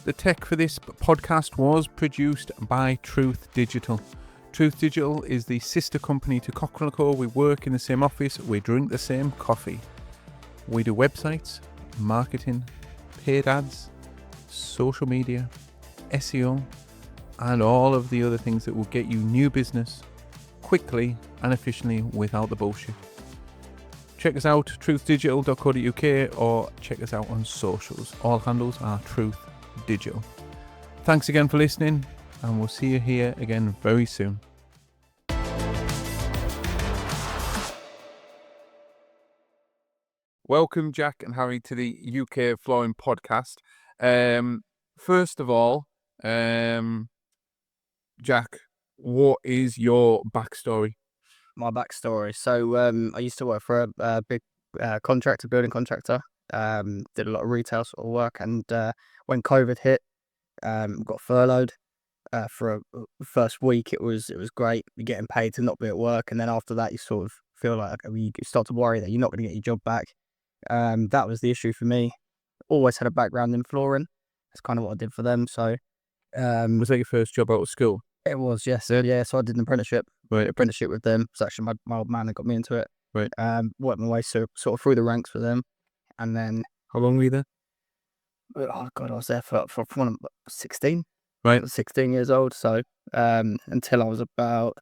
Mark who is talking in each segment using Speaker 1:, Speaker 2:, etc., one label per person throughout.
Speaker 1: The tech for this podcast was produced by Truth Digital. Truth Digital is the sister company to Cochrane & Co. We work in the same office, we drink the same coffee. We do websites, marketing, paid ads, social media, SEO, and all of the other things that will get you new business quickly and efficiently without the bullshit. Check us out, truthdigital.co.uk, or check us out on socials. All handles are Truth Digital. Thanks again for listening, and we'll see you here again very soon. Welcome, Jack and Harry, to the UK Flooring Podcast. First of all, Jack, what is your backstory?
Speaker 2: My backstory. So I used to work for a big building contractor. Did a lot of retail sort of work, and when COVID hit, got furloughed. For a first week, it was great. You're getting paid to not be at work, and then after that, you sort of feel like you start to worry that you're not going to get your job back. That was the issue for me. Always had a background in flooring. That's kind of what I did for them. So
Speaker 1: Was that your first job out of school?
Speaker 2: it was, yes. So I did an apprenticeship.
Speaker 1: Right.
Speaker 2: Apprenticeship with them. It's actually my old man that got me into it.
Speaker 1: Right.
Speaker 2: Worked my way sort of through the ranks with them, and then
Speaker 1: How long were you there?
Speaker 2: oh god, I was there for when I'm 16.
Speaker 1: Right.
Speaker 2: 16 years old. So until I was about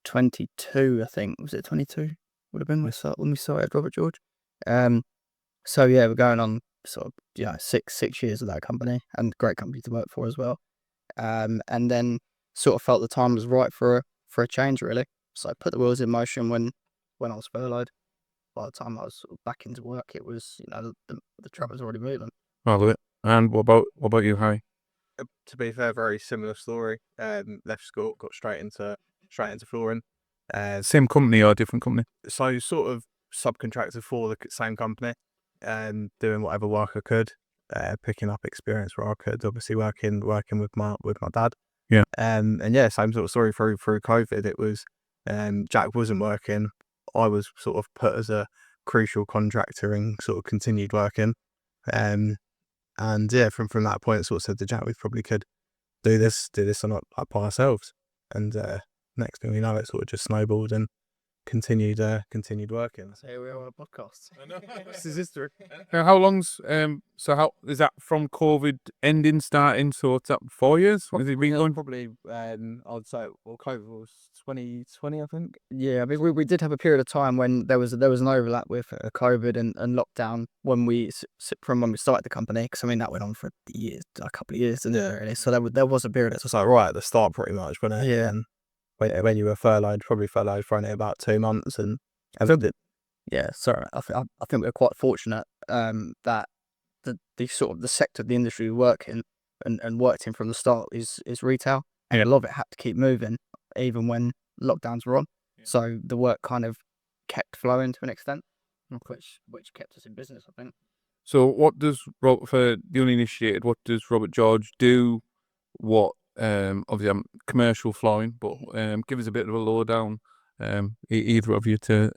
Speaker 2: 22, I think. Was it 22? Would have been when we started Robert George. So yeah, we're going on sort of 6 years of that company, and great company to work for as well. And then sort of felt the time was right for a change, really. So I put the wheels in motion when I was furloughed. By the time I was sort of back into work, it was the truck was already moving.
Speaker 1: I love it. And what about you, Harry?
Speaker 3: To be fair, very similar story. Left school, got straight into flooring.
Speaker 1: Same company or different company?
Speaker 3: So sort of subcontracted for the same company, doing whatever work I could, picking up experience where I could. Obviously working with my dad.
Speaker 1: Yeah.
Speaker 3: And yeah, same sort of story through COVID. It was Jack wasn't working. I was sort of put as a crucial contractor and sort of continued working. And yeah, from that point, sort of said to Jack, we probably could do this or not by ourselves. And next thing we know, it sort of just snowballed and continued working.
Speaker 2: So here we are on a podcast.
Speaker 1: I know.
Speaker 3: This is history.
Speaker 1: Now, how long's how is that from COVID ending starting? So it's up 4 years. Has it been going?
Speaker 3: Probably, I'd say, well, COVID was 2020, I think.
Speaker 2: Yeah, I mean, we did have a period of time when there was an overlap with COVID and lockdown from when we started the company, because I mean that went on for a couple of years, didn't it, really? So there was a period.
Speaker 3: It was like right at the start, pretty much, when
Speaker 2: Yeah.
Speaker 3: When you were furloughed, probably furloughed for only about 2 months, and I think that
Speaker 2: Yeah, so I think we're quite fortunate that the sort of the sector of the industry we work in and worked in from the start is retail, and a lot of it had to keep moving even when lockdowns were on.
Speaker 1: Yeah.
Speaker 2: So the work kind of kept flowing to an extent, which kept us in business, I think.
Speaker 1: So what does for the uninitiated? What does Robert George do? What obviously I'm commercial flooring, but give us a bit of a lowdown, either of you, to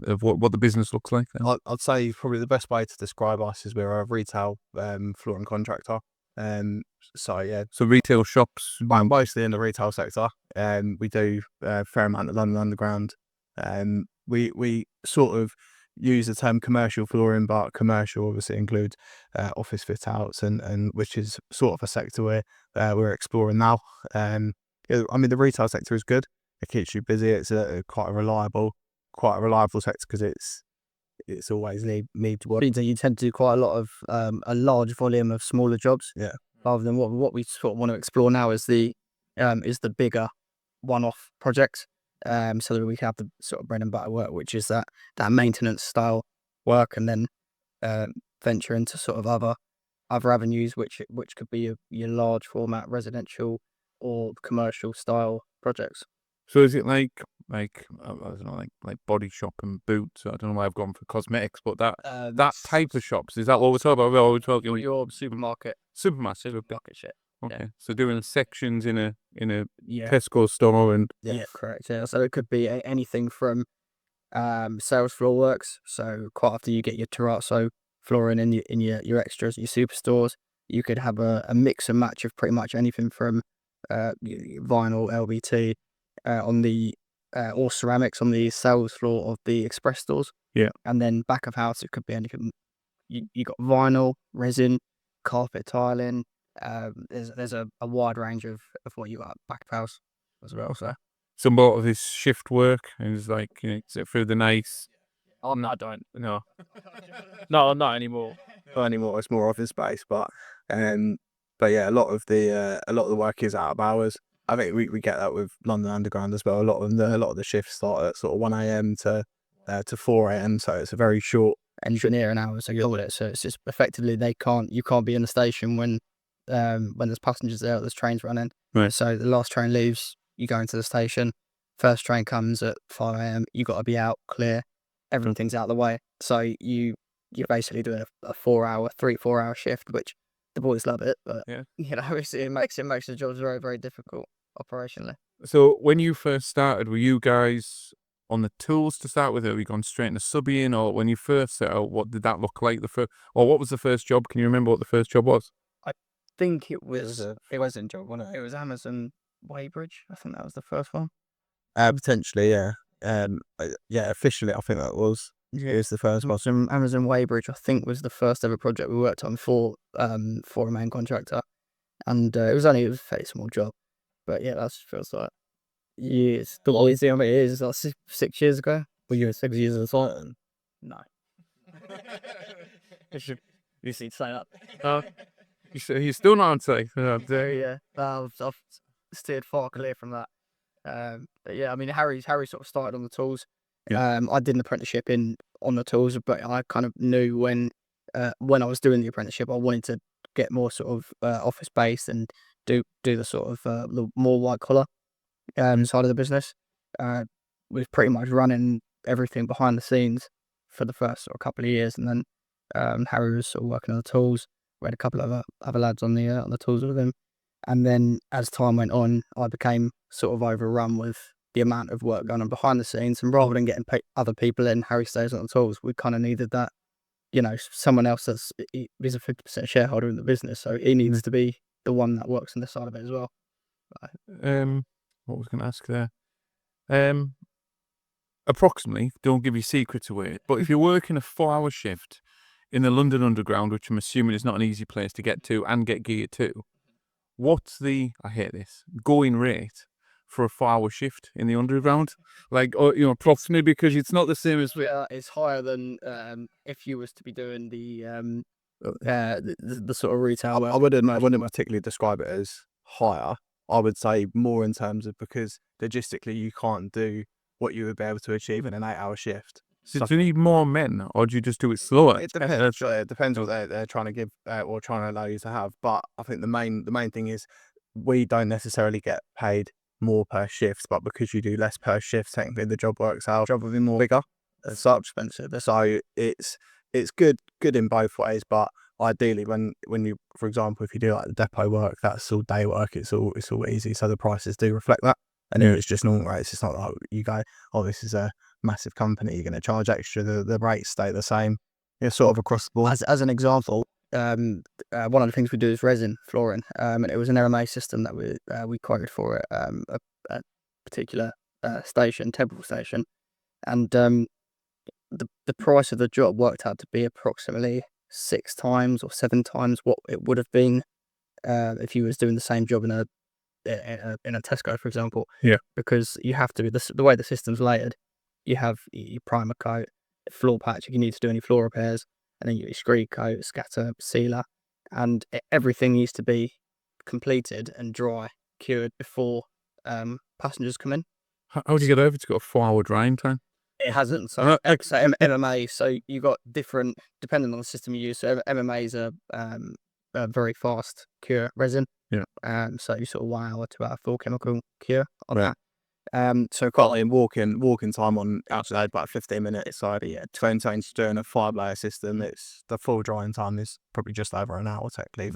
Speaker 1: of what the business looks like.
Speaker 3: I'd say probably the best way to describe us is we're a retail flooring contractor. So yeah,
Speaker 1: So retail shops.
Speaker 3: mostly in the retail sector. We do a fair amount of London Underground. We sort of use the term commercial flooring, but commercial obviously includes office fit outs, and which is sort of a sector we're exploring now. I mean, the retail sector is good. It keeps you busy. It's quite a reliable sector because it's always need to work.
Speaker 2: Means that you tend to do quite a lot of a large volume of smaller jobs.
Speaker 3: Yeah.
Speaker 2: Rather than what we sort of want to explore now is the bigger one-off projects. So that we can have the sort of bread and butter work, which is that maintenance style work, and then venture into sort of other avenues, which could be your large format residential or commercial style projects.
Speaker 1: So is it like I don't know, like body shop and boots? I don't know why I've gone for cosmetics, but that type of shops, is that what we're talking about? We're talking
Speaker 2: your supermarket
Speaker 1: supermarket.
Speaker 2: shit.
Speaker 1: Okay,
Speaker 2: Yeah.
Speaker 1: so doing sections in a
Speaker 2: Yeah.
Speaker 1: Tesco store and
Speaker 2: Yeah, correct. Yeah, so it could be anything from sales floor works. So quite often you get your terrazzo flooring in your extras, your superstores. you could have a mix and match of pretty much anything from vinyl, LVT, on the or ceramics on the sales floor of the express stores.
Speaker 1: Yeah.
Speaker 2: And then back of house, it could be anything. You got vinyl, resin, carpet tiling. There's a wide range of what you got back of house as well. So
Speaker 1: Some part of this shift work is like, is it through the night?
Speaker 4: I'm not doing no, not anymore.
Speaker 3: Not anymore. It's more office space, but yeah, a lot of the work is out of hours. I think we get that with London Underground as well. A lot of the shifts start at sort of 1 a.m. to 4 a.m. So it's a very short
Speaker 2: engineering hours, I call it. So it's just effectively you can't be in the station when there's passengers there, there's trains running.
Speaker 1: Right.
Speaker 2: So the last train leaves, you go into the station. First train comes at 5 a.m. You got to be out, clear. Everything's out of the way. So you're basically doing a 4 hour shift, which the boys love it, but
Speaker 1: Yeah.
Speaker 2: it makes the jobs very, very difficult operationally.
Speaker 1: So when you first started, were you guys on the tools to start with? Or were you gone straight into subbing? Or when you first set out, what did that look like? Or what was the first job? Can you remember what the first job was?
Speaker 2: I think it was in job, wasn't it? It was Amazon Weybridge. I think that was the first one.
Speaker 3: potentially, yeah. Officially, I think that was the first one.
Speaker 2: Amazon Weybridge, I think, was the first ever project we worked on for a main contractor, and it was a fairly small job, but yeah, that feels like years. The longest thing it is like 6 years ago. Well, you were 6 years as well. No. You see, say that.
Speaker 1: You're still not on site.
Speaker 2: Yeah, I've steered far clear from that. But yeah, I mean, Harry sort of started on the tools.
Speaker 1: Yeah.
Speaker 2: I did an apprenticeship on the tools, but I kind of knew when I was doing the apprenticeship, I wanted to get more sort of office based and do the sort of the more white collar side of the business. Was pretty much running everything behind the scenes for the first sort of couple of years, and then Harry was sort of working on the tools. We had a couple of other lads on the tools with him. And then as time went on, I became sort of overrun with the amount of work going on behind the scenes. And rather than getting other people in, Harry stays on the tools. We kind of needed that, someone else he's a 50% shareholder in the business. So he needs to be the one that works on this side of it as well.
Speaker 1: What was I going to ask there? Approximately, don't give your secrets away, but if you're working a 4-hour shift in the London Underground, which I'm assuming is not an easy place to get to and get geared to, what's the, I hate this, going rate for a 4-hour shift in the Underground? Like, approximately, because it's not the same as...
Speaker 2: It's higher than if you was to be doing the sort of retail.
Speaker 3: I wouldn't particularly describe it as higher. I would say more in terms of, because logistically you can't do what you would be able to achieve in an 8-hour shift.
Speaker 1: So do you need more men, or do you just do it slower?
Speaker 3: It depends. It depends what they're trying to give or trying to allow you to have. But I think the main thing is we don't necessarily get paid more per shift, but because you do less per shift, technically the job works out. Job will be more bigger as such. So it's good in both ways. But ideally, when you, for example, if you do like the depot work, that's all day work. It's all easy. So the prices do reflect that. And here it's just normal rates. It's not like you go, oh, this is a massive company, you're going to charge extra. The rates stay the same. It's sort of across the board.
Speaker 2: As an example, one of the things we do is resin flooring, and it was an MMA system that we quoted for it, a particular station, Temple Station, and the price of the job worked out to be approximately 6 times or 7 times what it would have been if you was doing the same job in a Tesco, for example.
Speaker 1: Yeah.
Speaker 2: Because you have to, the way the system's layered, you have your primer coat, floor patch if you need to do any floor repairs, and then your screed coat, scatter, sealer, and everything needs to be completed and dry, cured before passengers come in.
Speaker 1: How do you get over to got a 4-hour drying time?
Speaker 2: It hasn't. So MMA, so you got different, depending on the system you use. So MMA is a very fast cure resin.
Speaker 1: Yeah.
Speaker 2: So you sort of 1 hour to about a full chemical cure on
Speaker 1: Right.
Speaker 2: that. So
Speaker 3: Got in walking time on outside about 15 minutes. So yeah, 20 times doing a 5-layer system. It's the full drying time is probably just over an hour technically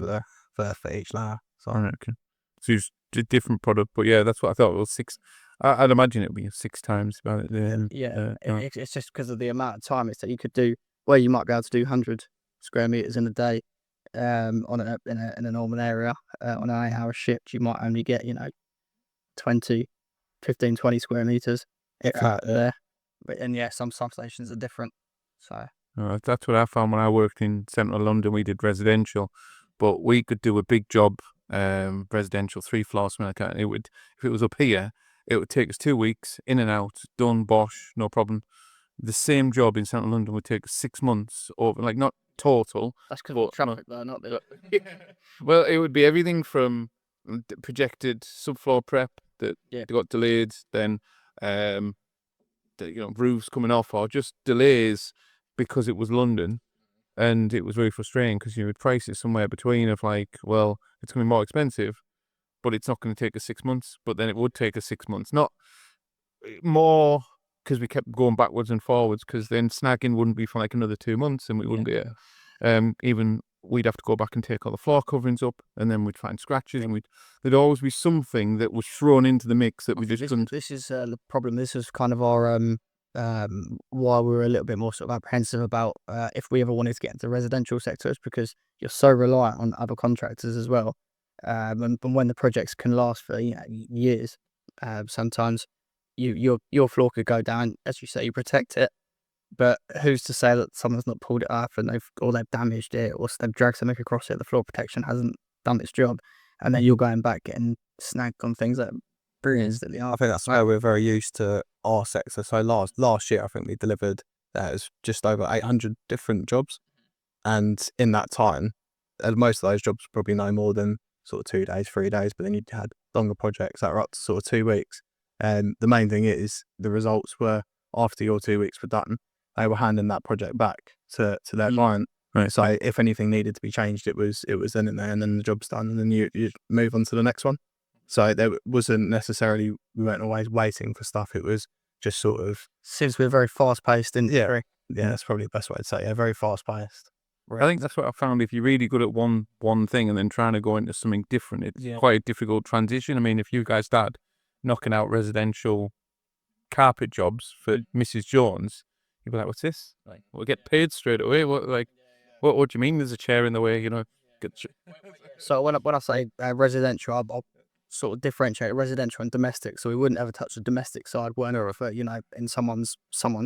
Speaker 3: for each layer. So
Speaker 1: okay. So it's a different product, but yeah, that's what I thought. It was 6. I'd imagine it would be 6 times about it.
Speaker 2: It's just because of the amount of time it's that you could do. Where you might be able to do 100 square meters in a day, on in a normal area on an 8-hour shift, you might only get 15-20 square meters
Speaker 3: If that,
Speaker 2: there. But and yeah, some substations are different. So
Speaker 1: That's what I found when I worked in central London. We did residential, but we could do a big job, residential 3 floors, something like that. And if it was up here, it would take us 2 weeks, in and out, done, bosh, no problem. The same job in central London would take 6 months over, like not total.
Speaker 2: that's because
Speaker 1: But
Speaker 2: of traffic there, not the.
Speaker 1: Well, it would be everything from projected subfloor prep that
Speaker 2: Yeah.
Speaker 1: got delayed, then roofs coming off, or just delays because it was London, and it was very frustrating because you would price it somewhere between of like, well, it's going to be more expensive, but it's not going to take us 6 months. But then it would take us 6 months, not more, because we kept going backwards and forwards. Because then snagging wouldn't be for like another 2 months, and we wouldn't get even. We'd have to go back and take all the floor coverings up, and then we'd find scratches, and there'd always be something that was thrown into the mix that we just couldn't.
Speaker 2: This is the problem. This is kind of our why we were a little bit more sort of apprehensive about if we ever wanted to get into the residential sectors, because you're so reliant on other contractors as well. And when the projects can last for years, sometimes your floor could go down. As you say, you protect it, but who's to say that someone's not pulled it up and they've damaged it, or they've dragged something across it, the floor protection hasn't done its job, and then you're going back getting snagged on things that instantly
Speaker 3: I think that's where we're very used to our sector. So last year, I think we delivered it was just over 800 different jobs, and in that time, most of those jobs were probably no more than sort of 2 days, 3 days. But then you had longer projects that were up to sort of 2 weeks. And the main thing is the results were, after your 2 weeks were done, they were handing that project back to their client.
Speaker 1: Right.
Speaker 3: So if anything needed to be changed, it was then and there, and then the job's done, and then you move on to the next one. So there wasn't necessarily, we weren't always waiting for stuff. It was just sort of,
Speaker 2: seems we're very fast paced industry.
Speaker 3: yeah, that's probably the best way to say it. Yeah, very fast paced.
Speaker 1: I think that's what I found. If you're really good at one thing and then trying to go into something different, it's quite a difficult transition. I mean, if you guys start knocking out residential carpet jobs for Mrs. Jones, you'd be like, "What's this? Like, we'll get paid straight away." What do you mean? There's a chair in the way,
Speaker 2: So when I say residential, I'll sort of differentiate residential and domestic. So we wouldn't ever touch the domestic side, whenever in someone's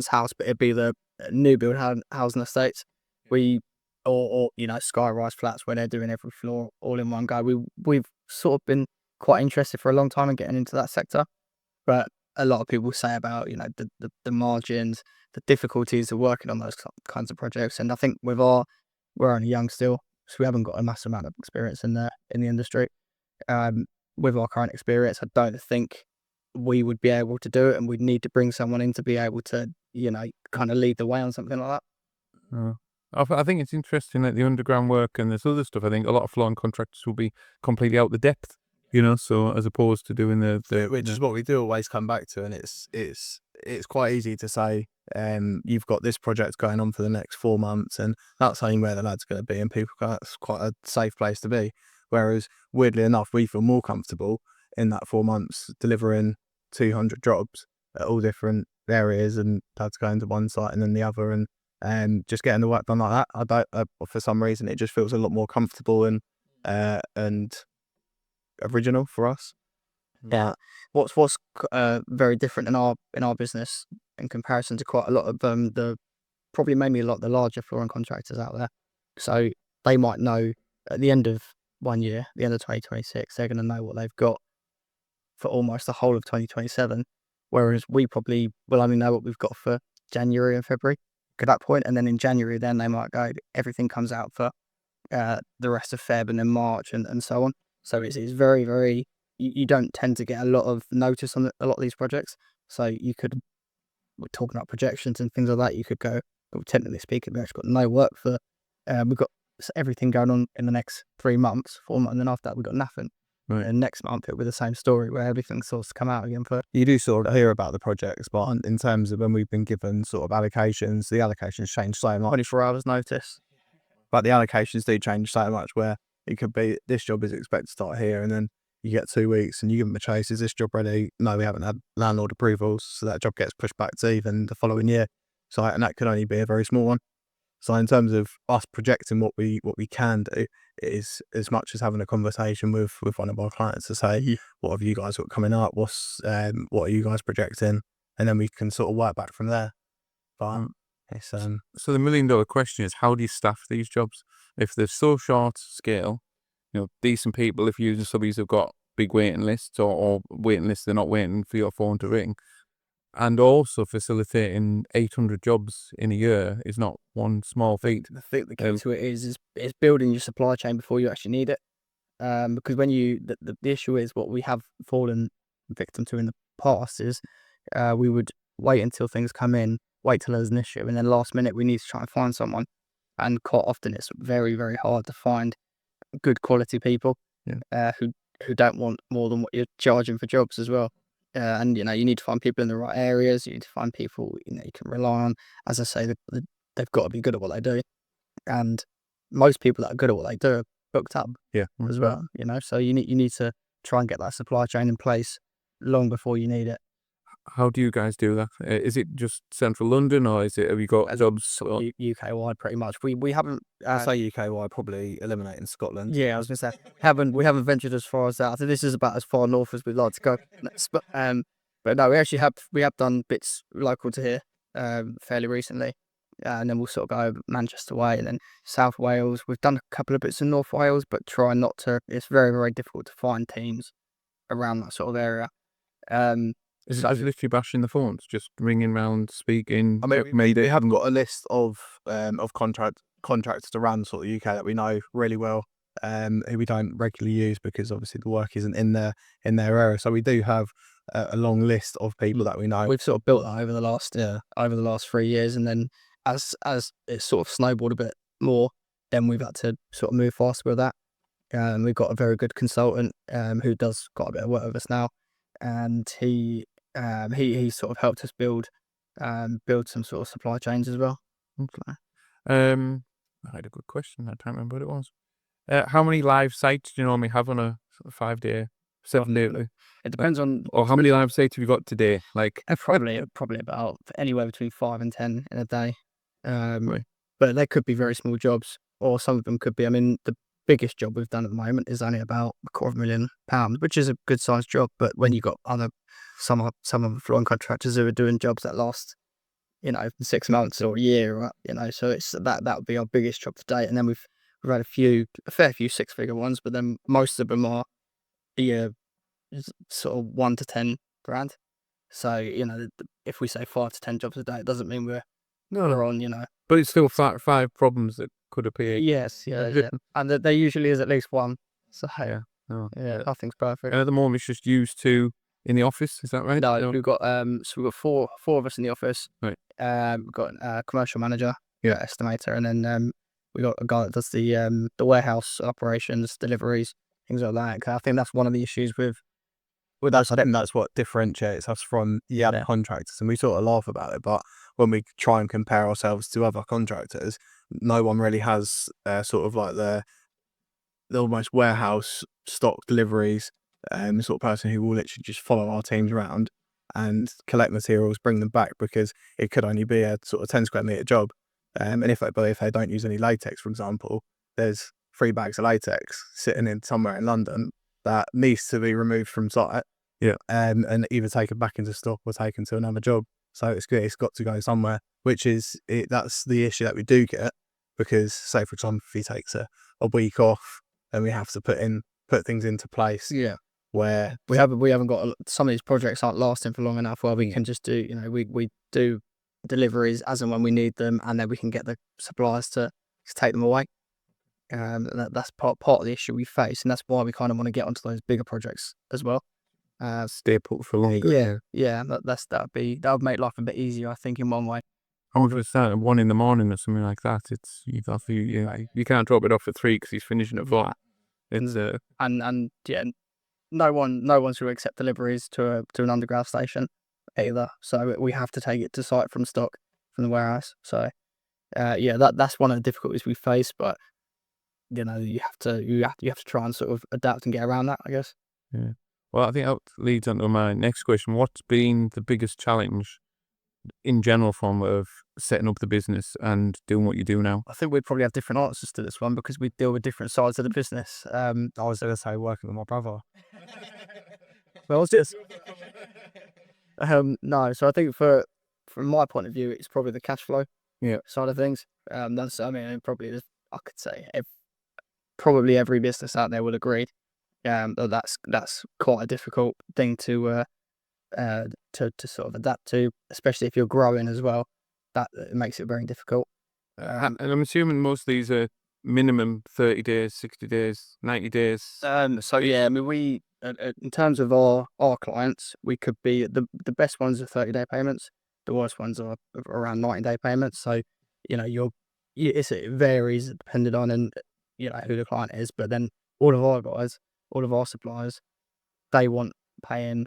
Speaker 2: house, but it'd be the new build housing estates. Or sky rise flats where they're doing every floor all in one go. We've sort of been quite interested for a long time in getting into that sector, but a lot of people say about the margins, the difficulties of working on those kinds of projects. And I think we're only young still, so we haven't got a massive amount of experience in the industry. With our current experience, I don't think we would be able to do it, and we'd need to bring someone in to be able to kind of lead the way on something like that.
Speaker 1: I think it's interesting, like the underground work and this other stuff. I think a lot of flooring contractors will be completely out the depth, so as opposed to doing
Speaker 3: which is what we do always come back to. And it's quite easy to say, you've got this project going on for the next 4 months, and that's saying where the lad's going to be, and people go, that's quite a safe place to be. Whereas weirdly enough, we feel more comfortable in that 4 months delivering 200 jobs at all different areas, and dad's going to one site and then the other, and just getting the work done like that. For some reason, it just feels a lot more comfortable and original for us.
Speaker 2: Yeah. What's very different in our business in comparison to quite a lot of probably mainly a lot of the larger flooring contractors out there. So they might know at the end of 1 year, the end of 2026, they're going to know what they've got for almost the whole of 2027. Whereas we probably will only know what we've got for January and February at that point. And then in January, then they might go, everything comes out for the rest of Feb and then March and so on. So it's very, very, you don't tend to get a lot of notice on a lot of these projects. So we're talking about projections and things like that. You could go, well, technically speaking, we've actually got no work for, we've got everything going on in the next 3 months, 4 months, and then after that, we've got nothing.
Speaker 1: Right.
Speaker 2: And next month, it'll be the same story where everything sort of come out again.
Speaker 3: You do sort of hear about the projects, but in terms of when we've been given sort of allocations, the allocations change so much.
Speaker 2: 24 hours notice.
Speaker 3: But the allocations do change so much, where it could be, this job is expected to start here, and then you get 2 weeks and you give them a chase. Is this job ready? No, we haven't had landlord approvals. So that job gets pushed back to even the following year. So, and that could only be a very small one. So in terms of us projecting what we can do, it is as much as having a conversation with one of our clients to say, what have you guys got coming up? What are you guys projecting? And then we can sort of work back from there. But it's
Speaker 1: So the $1 million question is, how do you staff these jobs? If they're so short scale, decent people, if using subbies have got big waiting lists or waiting lists, they're not waiting for your phone to ring. And also facilitating 800 jobs in a year is not one small feat.
Speaker 2: I think the key to it is building your supply chain before you actually need it. Because when the issue is what we have fallen victim to in the past is we would wait until things come in, wait till there's an issue, and then last minute we need to try and find someone. And quite often it's very, very hard to find good quality people who don't want more than what you're charging for jobs as well. And you need to find people in the right areas. You need to find people you can rely on. As I say, they've got to be good at what they do, and most people that are good at what they do are booked up as well. So you need to try and get that supply chain in place long before you need it.
Speaker 1: How do you guys do that? Is it just central London, or have you got jobs
Speaker 2: UK wide pretty much? We haven't.
Speaker 3: I say UK wide, probably eliminating Scotland.
Speaker 2: Yeah, I was going to say we haven't ventured as far as that. I think this is about as far north as we'd like to go. But no, we actually have done bits local to here fairly recently, and then we'll sort of go over Manchester way and then South Wales. We've done a couple of bits in North Wales, but try not to. It's very, very difficult to find teams around that sort of area.
Speaker 1: Is it literally bashing the phones, just ringing round, speaking?
Speaker 3: I mean, we haven't got a list of contractors around sort of the UK that we know really well, who we don't regularly use because obviously the work isn't in their area. So we do have a long list of people that we know.
Speaker 2: We've sort of built that over the last 3 years, and then as it sort of snowballed a bit more, then we've had to sort of move faster with that. We've got a very good consultant who does quite a bit of work with us now, and he sort of helped us build some sort of supply chains as well.
Speaker 1: Okay. I had a good question. I can't remember what it was. How many live sites do you normally have on a sort of 5-day, 7-day?
Speaker 2: It depends on.
Speaker 1: Or how many live sites have you got today?
Speaker 2: Probably about anywhere between 5 and 10 in a day.
Speaker 1: Right.
Speaker 2: But they could be very small jobs, or some of them could be. I mean, the biggest job we've done at the moment is only about £250,000, which is a good sized job. But when you've got some of the flooring contractors who are doing jobs that last 6 months or a year, so it's that would be our biggest job to date. And then we've had a fair few 6-figure ones, but then most of them are sort of 1 to 10 grand. So if we say 5 to 10 jobs a day, it doesn't mean we're on.
Speaker 1: But it's still 5 problems that could appear.
Speaker 2: Yes, yeah. And there usually is at least one. So nothing's perfect.
Speaker 1: And at the moment, it's just used to in the office. Is that right?
Speaker 2: No, we've got four of us in the office.
Speaker 1: Right.
Speaker 2: We've got a commercial manager, estimator, and then we got a guy that does the warehouse operations, deliveries, things like that. 'Cause I think that's one of the issues with us.
Speaker 3: I think that's what differentiates us from the other contractors, and we sort of laugh about it. But when we try and compare ourselves to other contractors, no one really has sort of like the almost warehouse stock deliveries, sort of person who will literally just follow our teams around and collect materials, bring them back, because it could only be a sort of 10 square meter job. And if they don't use any latex, for example, there's 3 bags of latex sitting in somewhere in London that needs to be removed from site.
Speaker 1: Yeah.
Speaker 3: And either taken back into stock or taken to another job. So it's got to go somewhere, which is that's the issue that we do get, because say for example, if he takes a week off, then we have to put things into place.
Speaker 2: Yeah.
Speaker 3: Where
Speaker 2: we haven't got some of these projects aren't lasting for long enough where we can just do we do deliveries as and when we need them, and then we can get the suppliers to take them away. That's part of the issue we face, and that's why we kind of want to get onto those bigger projects as well.
Speaker 1: Stay put for longer.
Speaker 2: Yeah. That would make life a bit easier, I think, in one way.
Speaker 1: I wonder if it's at 1 a.m. or something like that. It's you can't drop it off at 3 because he's finishing at 4. It's
Speaker 2: and no one's going to accept deliveries to an underground station either. So we have to take it to site from stock from the warehouse. So that's one of the difficulties we face. But you have to try and sort of adapt and get around that, I guess.
Speaker 1: Yeah. Well, I think that leads on to my next question. What's been the biggest challenge in general form of setting up the business and doing what you do now?
Speaker 2: I think we'd probably have different answers to this one because we deal with different sides of the business.
Speaker 3: I was going to say working with my brother.
Speaker 2: Well, it's just no. So I think from my point of view, it's probably the cash flow side of things. That's probably I could say probably every business out there will agree. That's quite a difficult thing to sort of adapt to, especially if you're growing as well. That it makes it very difficult.
Speaker 1: And I'm assuming most of these are minimum 30 days, 60 days, 90 days.
Speaker 2: So yeah, I mean, we in terms of our clients, we could be the best ones are 30-day payments. The worst ones are around 90-day payments. So it varies depending on who the client is. But then all of our guys, all of our suppliers, they want paying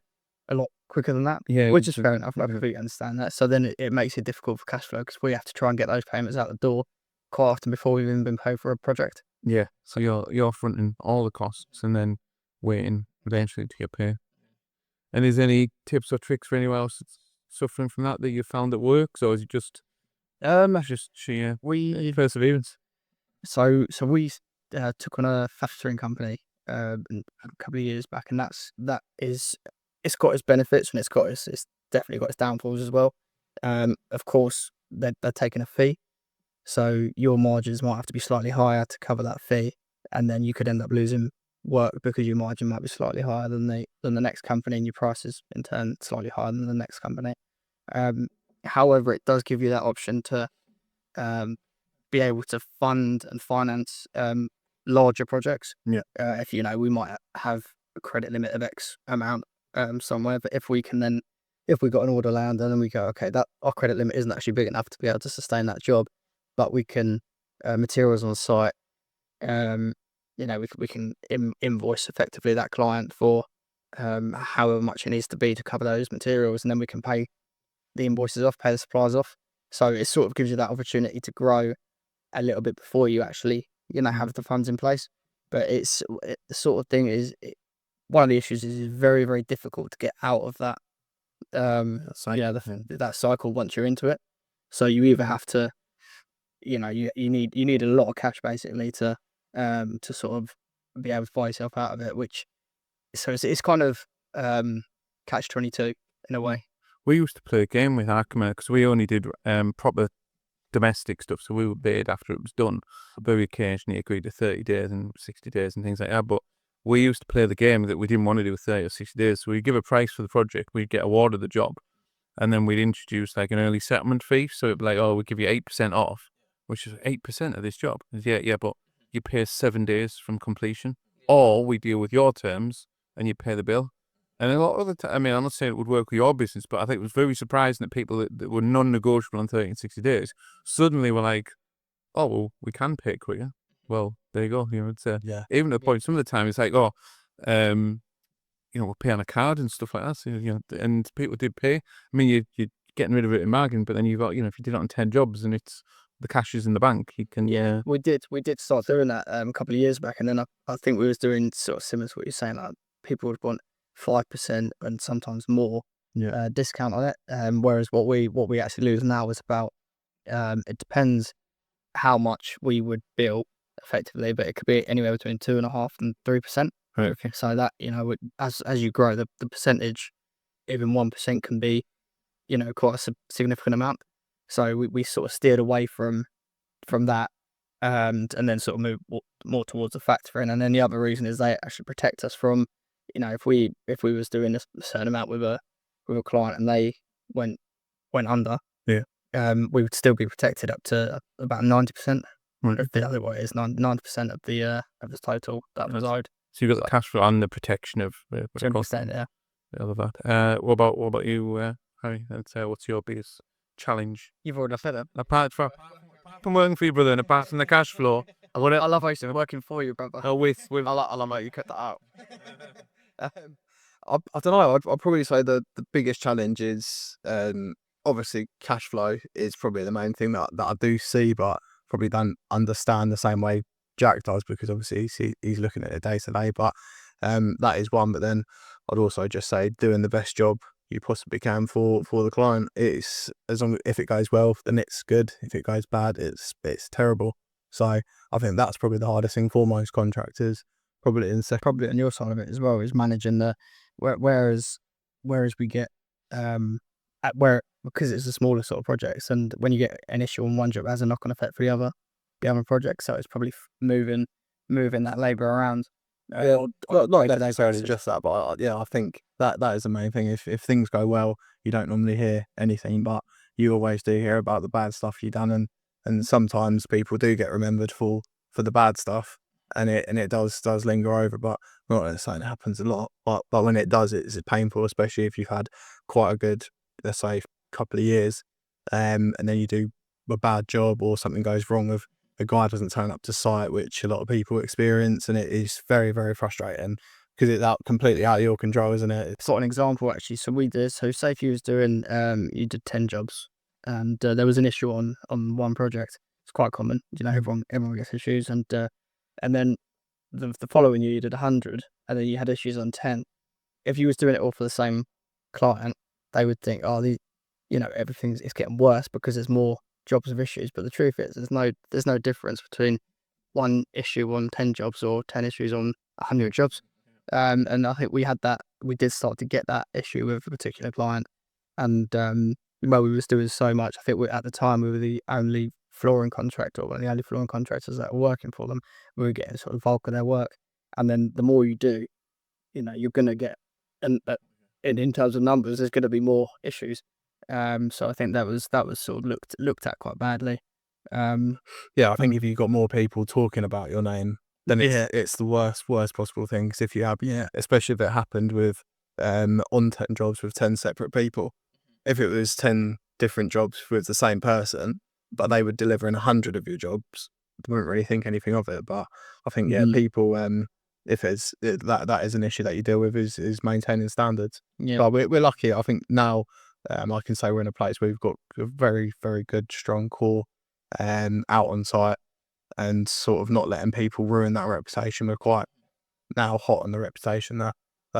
Speaker 2: a lot quicker than that.
Speaker 1: Yeah,
Speaker 2: which is fair enough. I completely understand that. So then it makes it difficult for cash flow because we have to try and get those payments out the door quite often before we've even been paid for a project.
Speaker 1: Yeah, so you're fronting all the costs and then waiting eventually to get paid. And is there any tips or tricks for anyone else that's suffering from that you found that works, or is it just sheer perseverance?
Speaker 2: So we took on a fostering company a couple of years back, and it's got its benefits and it's definitely got its downfalls as well. Of course, they're taking a fee, so your margins might have to be slightly higher to cover that fee, and then you could end up losing work because your margin might be slightly higher than the next company, and your prices in turn slightly higher than the next company. However, it does give you that option to be able to fund and finance larger projects. If we might have a credit limit of X amount somewhere, but if we got an order land and then we go, okay, that our credit limit isn't actually big enough to be able to sustain that job, but we can materials on site, we can invoice effectively that client for however much it needs to be to cover those materials, and then we can pay the invoices off, pay the suppliers off. So it sort of gives you that opportunity to grow a little bit before you actually have the funds in place. But the sort of thing is one of the issues is it's very, very difficult to get out of that that cycle once you're into it. So you either have to you need a lot of cash basically to sort of be able to buy yourself out of it, it's kind of catch-22 in a way.
Speaker 1: We used to play a game with Arkema because we only did proper domestic stuff, so we were paid after it was done. Very occasionally agreed to 30 days and 60 days and things like that, but we used to play the game that we didn't want to do 30 or 60 days, so we'd give a price for the project, we'd get awarded the job, and then we'd introduce like an early settlement fee, so it'd be like, we'll give you 8% off, which is 8% of this job. Yeah, but you pay 7 days from completion, or we deal with your terms and you pay the bill. And a lot of the time, I'm not saying it would work with your business, but I think it was very surprising that people that were non-negotiable on 30 and 60 days suddenly were like, oh, well, we can pay it quicker. Well, there you go. It's even at the point, some of the time it's like, we'll pay on a card and stuff like that. So, and people did pay. I mean, you're getting rid of it in margin, but then you've got, if you did it on 10 jobs and it's the cash is in the bank, you can.
Speaker 2: Yeah, we did start doing that a couple of years back, and then I think we was doing sort of similar to what you're saying. Like people would want 5% and sometimes more discount on it. Whereas what we actually lose now is about it depends how much we would bill effectively, but it could be anywhere between 2.5% and 3%.
Speaker 1: Right. Okay.
Speaker 2: So that as you grow, the percentage, even 1% can be quite a significant amount. So we sort of steered away from that, and then sort of move more towards the factoring. And then the other reason is they actually protect us from, if we was doing a certain amount with a client and they went under, we would still be protected up to about 90%.
Speaker 1: Right.
Speaker 2: The other way is 90% of the total that was owed.
Speaker 1: So you've got the cash flow and the protection of
Speaker 2: 20%, yeah.
Speaker 1: All of that. What about you, Harry? What's your biggest challenge?
Speaker 2: You've already said it.
Speaker 1: Apart from working for your brother and apart from the cash flow,
Speaker 2: I love how you're working for you, brother.
Speaker 3: I love how you cut that out. I don't know. I'd probably say the biggest challenge is obviously cash flow is probably the main thing that I do see, but probably don't understand the same way Jack does, because obviously he's looking at it day to day. But that is one. But then I'd also just say doing the best job you possibly can for the client. It's as long if it goes well, then it's good. If it goes bad, it's terrible. So I think that's probably the hardest thing for most contractors. Probably
Speaker 2: Probably on your side of it as well is managing the whereas we get because it's a smaller sort of projects, and when you get an issue on one job, it has a knock-on effect for the other projects. So it's probably moving that labour around.
Speaker 3: Not necessarily just that, but I think that is the main thing. If things go well, you don't normally hear anything, but you always do hear about the bad stuff you've done, and sometimes people do get remembered for the bad stuff, and it does linger over. But I'm not saying it happens a lot, but when it does, it's painful, especially if you've had quite a good, let's say, couple of years, and then you do a bad job or something goes wrong with a guy doesn't turn up to site, which a lot of people experience, and it is very, very frustrating because it's completely out of your control, isn't it?
Speaker 2: It's not an example actually. So say if you was doing you did 10 jobs and there was an issue on one project. It's quite common, everyone gets issues, and then the following year you did 100 and then you had issues on 10. If you was doing it all for the same client, they would think, everything's getting worse because there's more jobs with issues. But the truth is there's no difference between one issue on 10 jobs or 10 issues on 100 jobs. And I think we did start to get that issue with a particular client, and we was doing so much. I think at the time we were the only flooring contractor, or one of the only flooring contractors that were working for them. We were getting sort of bulk of their work, and then the more you do, you're going to get, and in terms of numbers, there's going to be more issues. So I think that was sort of looked at quite badly.
Speaker 3: Yeah, I think if you've got more people talking about your name, then it's the worst possible thing. Because if you have, especially if it happened with on 10 jobs with 10 separate people, if it was 10 different jobs with the same person, but they were delivering 100 of your jobs, they wouldn't really think anything of it. But I think people, if it's that is an issue that you deal with, is maintaining standards.
Speaker 2: Yeah,
Speaker 3: but we're lucky. I think now I can say we're in a place where we've got a very, very good, strong core out on site, and sort of not letting people ruin that reputation. We're quite now hot on the reputation that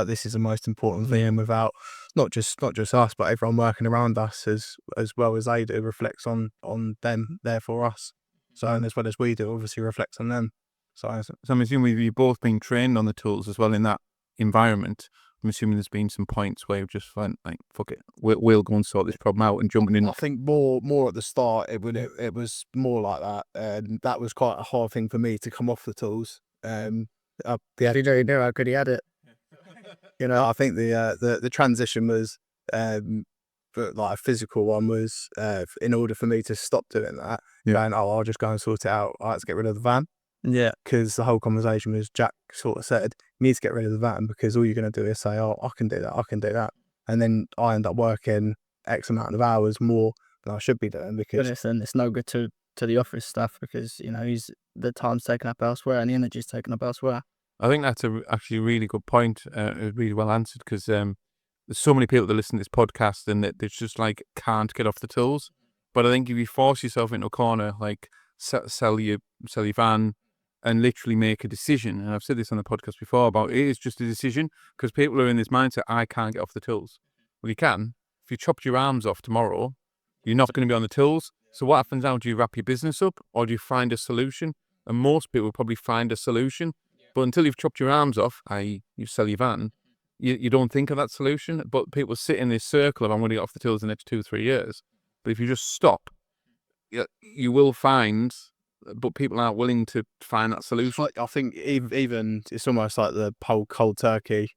Speaker 3: this is the most important thing, and without not just us, but everyone working around us as well as they do reflects on them, therefore us. So, and as well as we do, obviously reflects on them. So
Speaker 1: I'm assuming you've both been trained on the tools as well in that environment. I'm assuming there's been some points where you've just went like, fuck it, we'll go and sort this problem out, and jumping in.
Speaker 3: I think more at the start it was more like that, and that was quite a hard thing for me to come off the tools.
Speaker 2: You know how good he had it.
Speaker 3: I think the transition was, but like a physical one was, in order for me to stop doing that, going, I'll just go and sort it out. I had to get rid of the van.
Speaker 2: Yeah,
Speaker 3: because the whole conversation was Jack sort of said, you need to get rid of the van, because all you're going to do is say, oh, I can do that. And then I end up working X amount of hours more than I should be doing, because
Speaker 2: it's no good to the office staff, because the time's taken up elsewhere and the energy's taken up elsewhere.
Speaker 1: I think that's actually a really good point. Really well answered, because there's so many people that listen to this podcast and that they just like can't get off the tools. But I think if you force yourself into a corner, like sell your van and literally make a decision, and I've said this on the podcast before about it is just a decision, because people are in this mindset, I can't get off the tools. Well, you can. If you chopped your arms off tomorrow, you're not going to be on the tools. So what happens now? Do you wrap your business up, or do you find a solution? And most people will probably find a solution. But until you've chopped your arms off, i.e. you sell your van, you don't think of that solution. But people sit in this circle of, I'm going to get off the tools the next 2-3 years. But if you just stop, you will find, but people aren't willing to find that solution.
Speaker 3: I think even it's almost like the whole cold turkey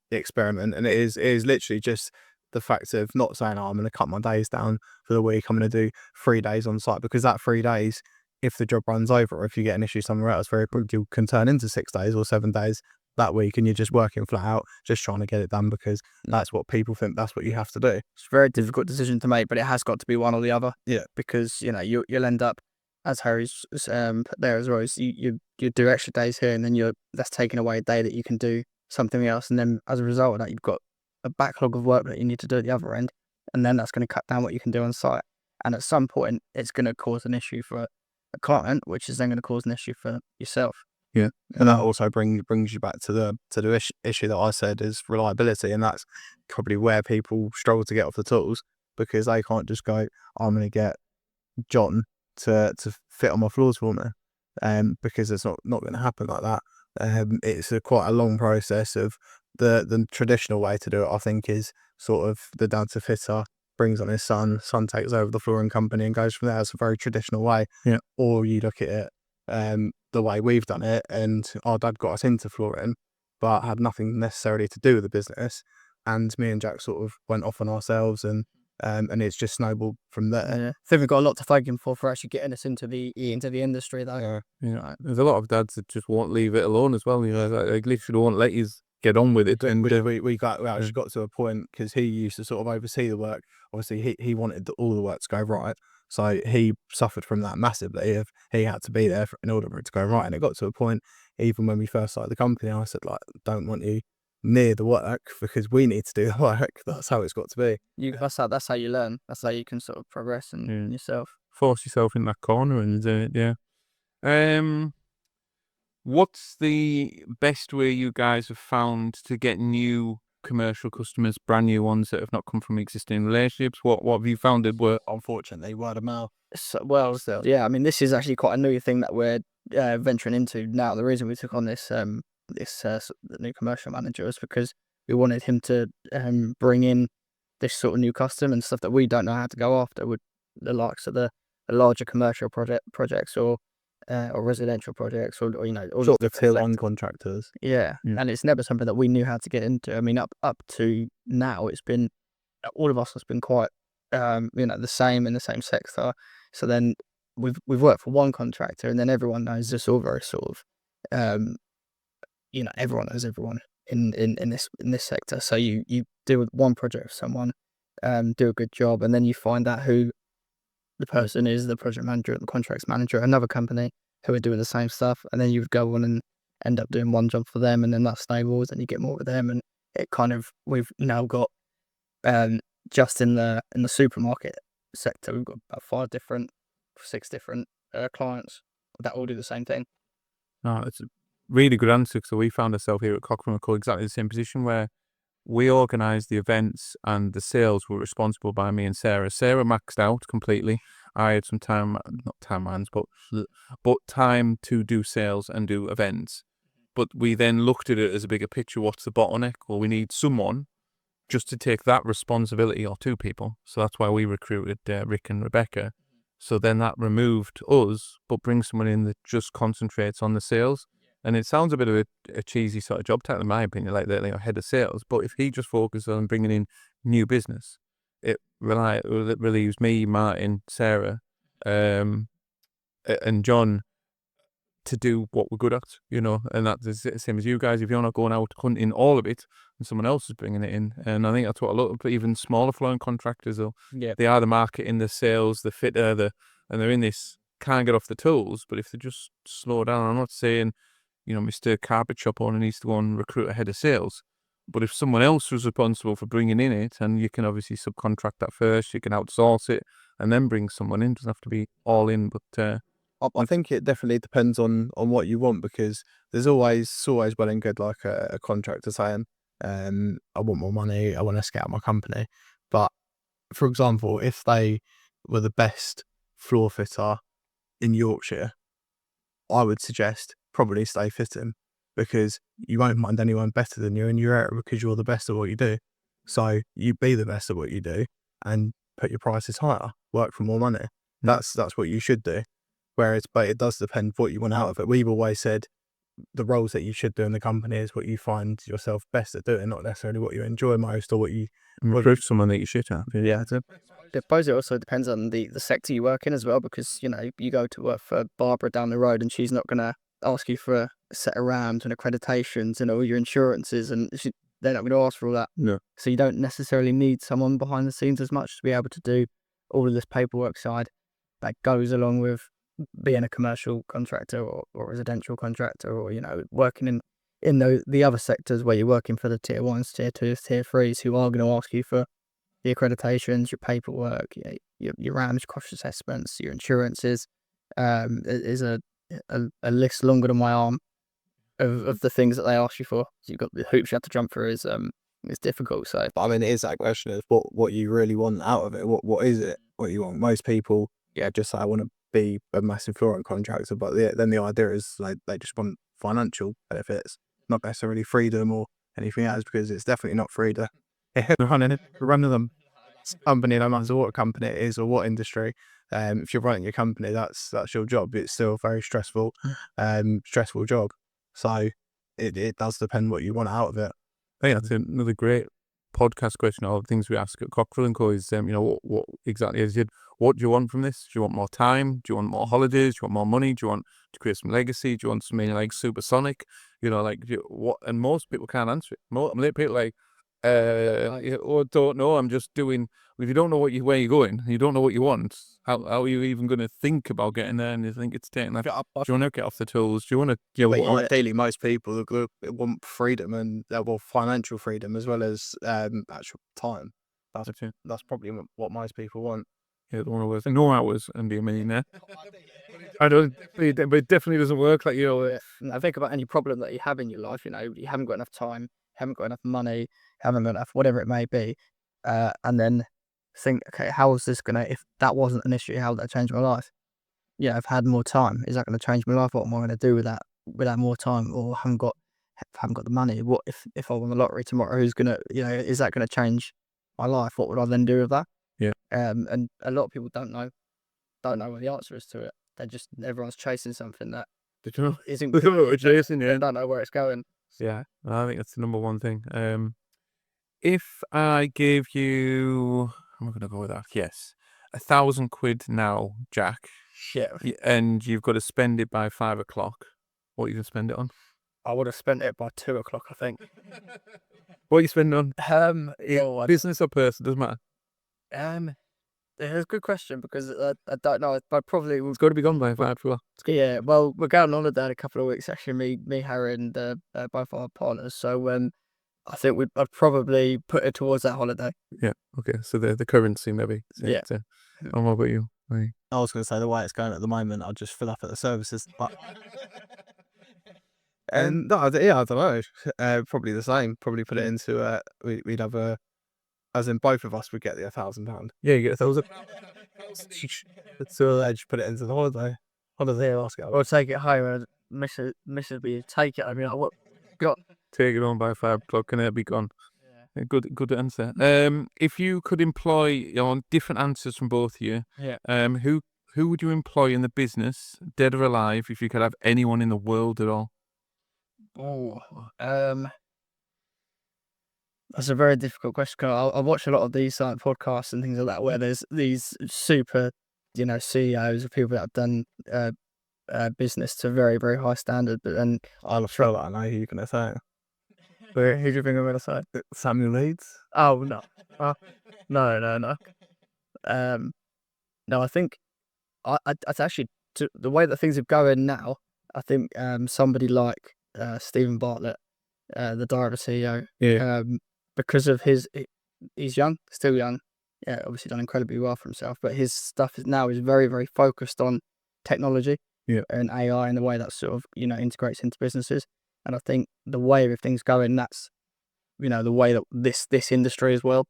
Speaker 3: experiment, and it is literally just the fact of not saying, I'm going to cut my days down for the week, I'm going to do 3 days on site, because that 3 days, if the job runs over, or if you get an issue somewhere else, very quickly can turn into 6 days or 7 days that week, and you're just working flat out, just trying to get it done, because that's what people think, that's what you have to do.
Speaker 2: It's a very difficult decision to make, but it has got to be one or the other.
Speaker 3: Yeah,
Speaker 2: because you'll end up, as Harry's put there as well, is you do extra days here, and then that's taking away a day that you can do something else, and then as a result of that, you've got a backlog of work that you need to do at the other end, and then that's going to cut down what you can do on site, and at some point it's going to cause an issue for a client, which is then going to cause an issue for yourself.
Speaker 1: Yeah.
Speaker 3: And that also brings you back to the issue that I said is reliability, and that's probably where people struggle to get off the tools, because they can't just go, I'm going to get John to fit on my floors for me, because it's not going to happen like that. It's quite a long process. Of the traditional way to do it, I think, is sort of the dancer fitter brings on his son takes over the flooring company and goes from there. It's a very traditional way.
Speaker 1: Yeah.
Speaker 3: Or you look at it the way we've done it, and our dad got us into flooring but had nothing necessarily to do with the business, and me and Jack sort of went off on ourselves, and it's just snowballed from there.
Speaker 2: Yeah. I think we've got a lot to thank him for actually getting us into the industry, though.
Speaker 1: Yeah. There's a lot of dads that just won't leave it alone as well. You know, like literally won't let you get on with it. And
Speaker 3: we actually got to a point, because he used to sort of oversee the work. Obviously, he wanted all the work to go right, so he suffered from that massively. If he had to be there in order for it to go right, and it got to a point, even when we first started the company, I said, like, don't want you near the work, because we need to do the work. That's how it's got to be.
Speaker 2: That's how you learn. That's how you can sort of progress in yourself.
Speaker 1: Force yourself in that corner and do it. Yeah. What's the best way you guys have found to get new commercial customers, brand new ones that have not come from existing relationships? What have you found that work?
Speaker 3: Unfortunately, word of mouth.
Speaker 2: Yeah, I mean, this is actually quite a new thing that we're venturing into now. The reason we took on this new commercial manager is because we wanted him to bring in this sort of new customer and stuff that we don't know how to go after, with the likes of the larger commercial projects or residential projects, or all
Speaker 3: Sort of tier one contractors.
Speaker 2: Yeah, and it's never something that we knew how to get into. I mean, up to now, it's been, all of us has been quite the same in the same sector. So then we've worked for one contractor, and then everyone knows this, all very sort of everyone knows everyone in this sector. So you do one project with someone, do a good job, and then you find out who the person is, the project manager, the contracts manager at another company, who are doing the same stuff, and then you would go on and end up doing one job for them, and then that snowballs, and you get more with them, and it kind of, we've now got just in the supermarket sector, we've got about 6 different clients that all do the same thing.
Speaker 1: No, it's a really good answer. So we found ourselves here at Cochrane & Co exactly the same position, where we organised the events and the sales were responsible by me and Sarah. Sarah maxed out completely. I had some time, not timelines, but time to do sales and do events. But we then looked at it as a bigger picture. What's the bottleneck? Well, we need someone just to take that responsibility, or 2 people. So that's why we recruited Rick and Rebecca. So then that removed us, but brings someone in that just concentrates on the sales. And it sounds a bit of a cheesy sort of job title, in my opinion, like the head of sales. But if he just focuses on bringing in new business, it relieves me, Martin, Sarah, and John to do what we're good at, and that's the same as you guys. If you're not going out hunting all of it, and someone else is bringing it in, and I think that's what a lot of even smaller flooring contractors are.
Speaker 2: Yeah,
Speaker 1: they are the marketing, the sales, the fitter, and they're in this, can't get off the tools. But if they just slow down, I'm not saying, Mr. Carpet Shop owner needs to go and recruit a head of sales. But if someone else was responsible for bringing in it, and you can obviously subcontract that first, you can outsource it, and then bring someone in. It doesn't have to be all in, but
Speaker 3: I think it definitely depends on what you want, because there's always well and good, like a contractor saying, I want more money, I want to scale my company. But for example, if they were the best floor fitter in Yorkshire, I would suggest probably stay fitting, because you won't find anyone better than you in your area, because you're the best at what you do. So you be the best at what you do and put your prices higher, work for more money. That's what you should do. But it does depend what you want out of it. We've always said the roles that you should do in the company is what you find yourself best at doing, not necessarily what you enjoy most or what you
Speaker 1: recruit someone that you shit at.
Speaker 2: Yeah, I suppose it also depends on the sector you work in as well, because you go to work for Barbara down the road, and she's not going to ask you for a set of RAMs and accreditations and all your insurances, and they're not going to ask for all that.
Speaker 1: No.
Speaker 2: So you don't necessarily need someone behind the scenes as much to be able to do all of this paperwork side that goes along with being a commercial contractor or residential contractor, or working in the other sectors where you're working for the tier 1s, tier 2s, tier 3s, who are going to ask you for the accreditations, your paperwork, your RAMs, cost assessments, your insurances. Is a list longer than my arm of the things that they ask you for. You've got the hoops you have to jump through is difficult. So
Speaker 3: But I mean, it is that question of what you really want out of it. What is it? What you want? Most people, just say I want to be a massive flooring contractor, but then the idea is like they just want financial benefits, not necessarily freedom or anything else, because it's definitely not freedom. Running them company, no matter what company it is or what industry. If you're running your company, that's your job. It's still a very stressful job. So it does depend what you want out of it.
Speaker 1: I think that's another great podcast question. All the things we ask at Cockerill & Co is, what exactly is it? What do you want from this? Do you want more time? Do you want more holidays? Do you want more money? Do you want to create some legacy? Do you want something like supersonic? What? And most people can't answer it. Most people like, don't know. I'm just doing. If you don't know where you're going, you don't know what you want. How are you even going to think about getting there? And you think it's taking like, do you want to get off the tools? Do you want to?
Speaker 3: Ideally, most people want freedom and financial freedom as well as actual time. That's probably what most people want.
Speaker 1: Yeah, the one was no hours and be a millionaire. I don't, but it definitely doesn't work. Like
Speaker 2: I think about any problem that you have in your life. You haven't got enough time, haven't got enough money, haven't got enough whatever it may be, and then think, okay, how is this gonna? If that wasn't an issue, how would that change my life? I've had more time. Is that going to change my life? What am I going to do with that more time? Or haven't got the money? What if I won the lottery tomorrow? Who's gonna? Is that going to change my life? What would I then do with that?
Speaker 1: Yeah.
Speaker 2: And a lot of people don't know what the answer is to it. Everyone's chasing something that isn't.
Speaker 1: They don't know what you're chasing, yeah.
Speaker 2: They don't know where it's going.
Speaker 1: Yeah, I think that's the number one thing. If I gave you, I'm going to go with that. Yes, £1,000 now, Jack.
Speaker 2: Yeah.
Speaker 1: And you've got to spend it by 5 o'clock. What are you going to spend it on?
Speaker 2: I would have spent it by 2 o'clock, I think.
Speaker 1: What are you spending on? Business or person, doesn't matter.
Speaker 2: It's a good question because I don't know. I probably
Speaker 1: It's got to be gone by 5 o'clock.
Speaker 2: Yeah, well, we're going on holiday in a couple of weeks. Actually, me, Harry, and both our partners. So I think I'd probably put it towards that holiday.
Speaker 1: Yeah. Okay. So the currency maybe.
Speaker 2: Yeah.
Speaker 1: And what about you?
Speaker 3: I was going to say the way it's going at the moment, I'll just fill up at the services. But and no, I don't know. Probably the same. Probably put it into we'd have as in both of us would get the £1,000.
Speaker 1: Yeah, you get £1,000.
Speaker 3: So I just put it into the holiday.
Speaker 2: Or take it home and Mrs. be take it. I mean, what got?
Speaker 1: Take it on by 5 o'clock and it'll be gone. Yeah. Good answer. If you could employ different answers from both of you, who would you employ in the business, dead or alive, if you could have anyone in the world at all?
Speaker 2: That's a very difficult question. I watch a lot of these podcasts and things like that where there's these super, CEOs of people that have done business to very, very high standard. But then
Speaker 3: I'll feel that I know who you're going to say.
Speaker 2: Who do you think I'm going to say?
Speaker 3: Samuel Leeds?
Speaker 2: Oh, no. No. No, I think it's actually the way that things are going now. I think somebody like Stephen Bartlett, the director CEO, because of he's young, still young. Yeah, obviously done incredibly well for himself. But his stuff is very, very focused on technology and AI and the way that sort of integrates into businesses. And I think the way of things going, that's the way that this industry as well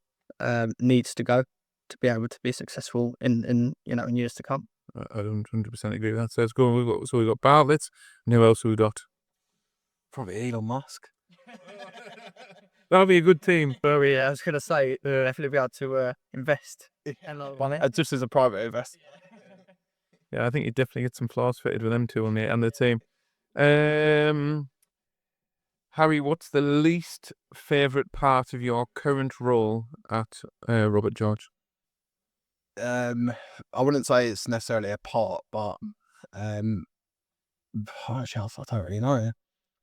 Speaker 2: needs to go to be able to be successful in years to come.
Speaker 1: I 100% agree with that. So let's go. We've got Bartlett, and who else have we got?
Speaker 3: Probably Elon Musk.
Speaker 1: That'll be a good team.
Speaker 2: But I was going to say, definitely be able to invest money.
Speaker 3: Just as a private investor.
Speaker 1: Yeah, I think you definitely get some floors fitted with them two on the team. Harry, what's the least favourite part of your current role at Robert George?
Speaker 3: I wouldn't say it's necessarily a part, but actually, I don't really know.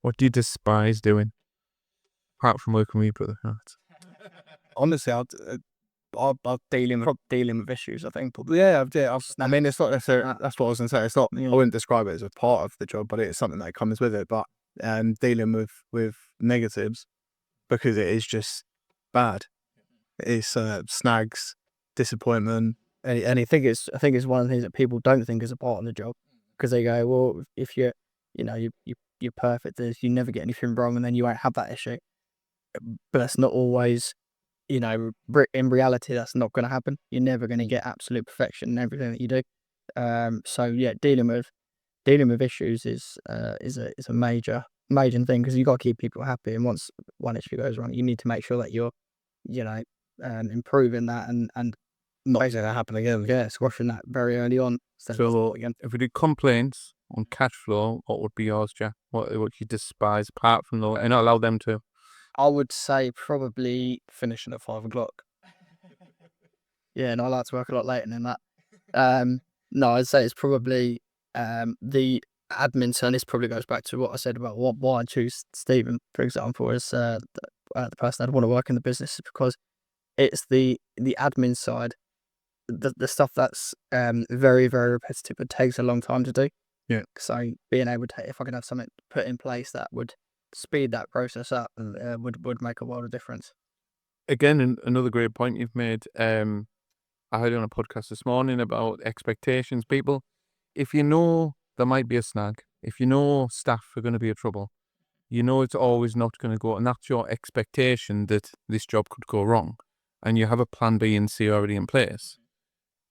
Speaker 1: What do you despise doing? Apart from working with your brother.
Speaker 3: Honestly, I'm dealing with issues, I think. But yeah, I mean, it's not necessarily, that's what I was going to say. It's not, I wouldn't describe it as a part of the job, but it's something that comes with it. But dealing with negatives, because it is just bad. It's snags, disappointment.
Speaker 2: And I think it's one of the things that people don't think is a part of the job, because they go, well, if you you're perfect. You never get anything wrong, and then you won't have that issue. But that's not always, in reality, that's not going to happen. You're never going to get absolute perfection in everything that you do. So yeah, dealing with issues is a major thing, because you got to keep people happy. And once one issue goes wrong, you need to make sure that you're, improving that and not making that happen again. Yeah, squashing that very early on.
Speaker 1: So if we did complaints on cash flow, what would be yours, Jack? What you despise apart from and not allow them to?
Speaker 2: I would say probably
Speaker 3: Finishing at 5 o'clock.
Speaker 2: Yeah, and I like to work a lot later than that. No, I'd say it's probably the admin side. This probably goes back to what I said about why I choose Stephen, for example, as the person I'd want to work in the business, because it's the admin side, the stuff that's very, very repetitive. It takes a long time to do.
Speaker 3: Yeah.
Speaker 2: So being able to, if I could have something put in place that would speed that process up, would make a world of difference.
Speaker 1: Again, another great point you've made. I heard on a podcast this morning about expectations. People, if you know there might be a snag, if you know staff are going to be a trouble, it's always not going to go, and that's your expectation that this job could go wrong, and you have a plan B and C already in place.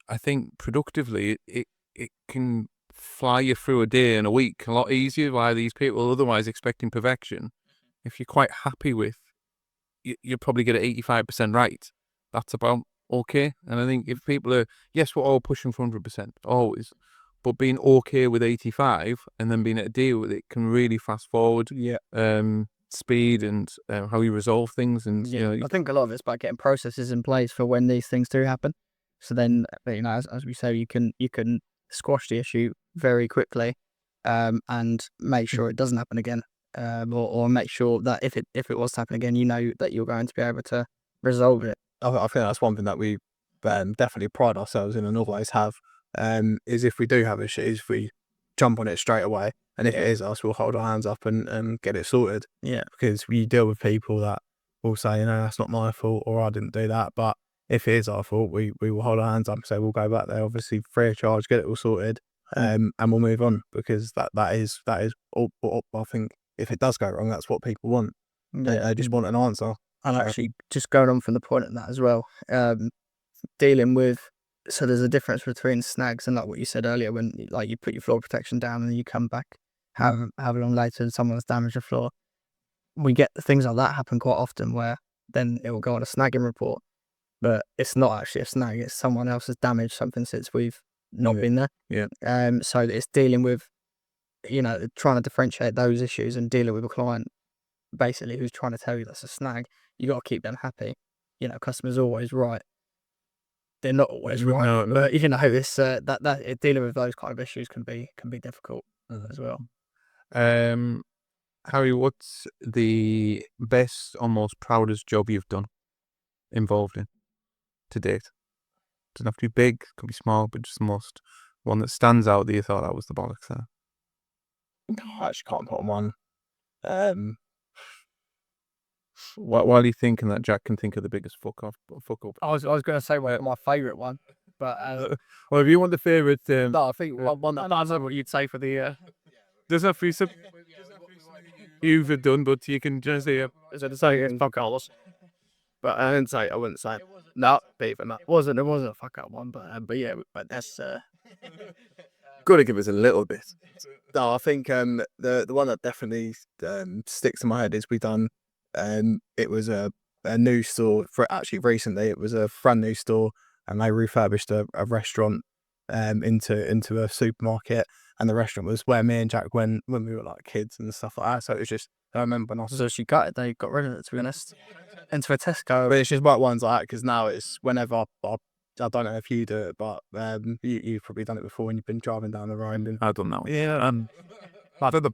Speaker 1: I think productively, it can fly you through a day and a week a lot easier. Why these people otherwise expecting perfection, if you're quite happy with, you'll probably get it 85% right. That's about okay. And I think if people are, yes, we're all pushing for 100%, always, but being okay with 85 and then being able to deal with it can really fast forward speed and how you resolve things. And
Speaker 2: I think a lot of it's about getting processes in place for when these things do happen. So then, as we say, you can squash the issue very quickly, and make sure it doesn't happen again, or make sure that if it was to happen again, that you're going to be able to resolve it.
Speaker 3: I think that's one thing that we definitely pride ourselves in and always have, is if we do have issues, we jump on it straight away. And if it is us, we'll hold our hands up and get it sorted.
Speaker 2: Yeah.
Speaker 3: Because we deal with people that will say, that's not my fault, or I didn't do that. But if it is our fault, we will hold our hands up and say, we'll go back there, obviously free of charge, get it all sorted, and we'll move on, because that is all, I think if it does go wrong, that's what people want. They just want an answer.
Speaker 2: And actually, just going on from the point of that as well, dealing with, so there's a difference between snags and like what you said earlier, when you put your floor protection down and then you come back however long later and someone has damaged the floor. We get things like that happen quite often, where then it will go on a snagging report, but it's not actually a snag, it's someone else has damaged something since we've not been there.
Speaker 3: Yeah.
Speaker 2: So it's dealing with, trying to differentiate those issues and dealing with a client basically who's trying to tell you that's a snag. You got to keep them happy. Customers are always right. They're not always right,
Speaker 3: No.
Speaker 2: but it's that dealing with those kind of issues can be difficult as well.
Speaker 1: Harry, what's the best or most proudest job you've done, involved in, to date? Doesn't have to be big, could be small, but just the most one that stands out that you thought that was the bollocks there.
Speaker 3: I actually can't put on one.
Speaker 1: While you're thinking that, Jack can think of the biggest fuck up.
Speaker 2: I was going to say my favourite one, but
Speaker 1: well, if you want the favourite,
Speaker 2: no, I think one that, I don't know what you'd say for the.
Speaker 1: Doesn't have to be something you've done, but you can just say
Speaker 3: it's fuck Carlos. But I wouldn't say. No, even that.
Speaker 2: It wasn't a fuck up one, but yeah, but that's
Speaker 3: got to give us a little bit. No, I think the one that definitely sticks in my head is we done. It was a new store recently. It was a brand new store, and they refurbished a restaurant into a supermarket. And the restaurant was where me and Jack went when we were like kids and stuff like that. So it was just, I remember when
Speaker 2: she got it. They got rid of it, to be honest. Into a Tesco.
Speaker 3: But it's just like ones like that, because now it's whenever I don't know if you do it, but you've probably done it before when you've been driving down the road. And
Speaker 1: I've done that one.
Speaker 3: Yeah.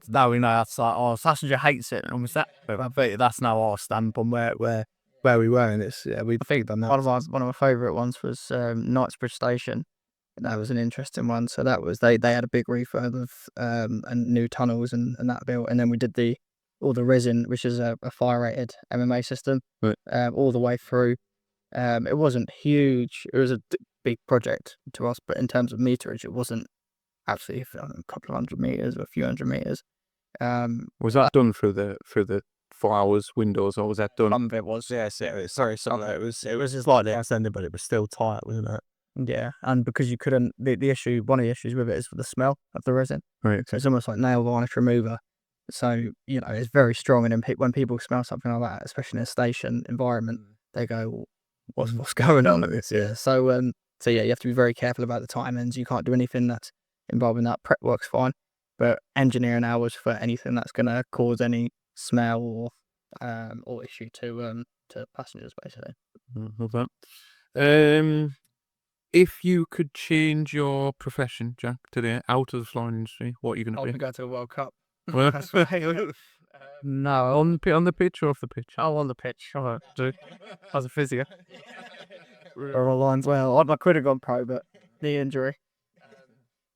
Speaker 3: Now we know that's like, passenger hates it, and almost that. But I think that's now our stamp on where we were, and it's I think done that.
Speaker 2: One of my favourite ones was Knightsbridge Station. That was an interesting one. So that was they had a big refurb of and new tunnels and that built, and then we did all the resin, which is a fire rated MMA system,
Speaker 1: right.
Speaker 2: All the way through. It wasn't huge. It was a big project to us, but in terms of meterage, it wasn't actually a couple of 100 meters or a few 100 meters.
Speaker 1: Was that done through the 4 hours windows, or was that done?
Speaker 2: Some of it was.
Speaker 3: Yeah, sorry, some of it was just like the extended, but it was still tight, wasn't it?
Speaker 2: Yeah, and because you couldn't, the issue, one of the issues with it is the smell of the resin.
Speaker 1: Right.
Speaker 2: So it's almost like nail varnish remover. So, you know, it's very strong. And then when people smell something like that, especially in a station environment, they go, what's going on with this? Yeah. So yeah, you have to be very careful about the timings. You can't do anything that's involving that. Prep work's fine, but engineering hours for anything that's going to cause any smell or issue to passengers, basically.
Speaker 1: Love that. If you could change your profession, Jack, today out of the flooring industry, what are you going to be?
Speaker 2: Go to a World Cup.
Speaker 1: Well,
Speaker 2: No,
Speaker 1: on the pitch or off the pitch?
Speaker 2: oh, on the pitch. Oh, as a physio. Or lines. Well, I could have gone pro, but knee injury.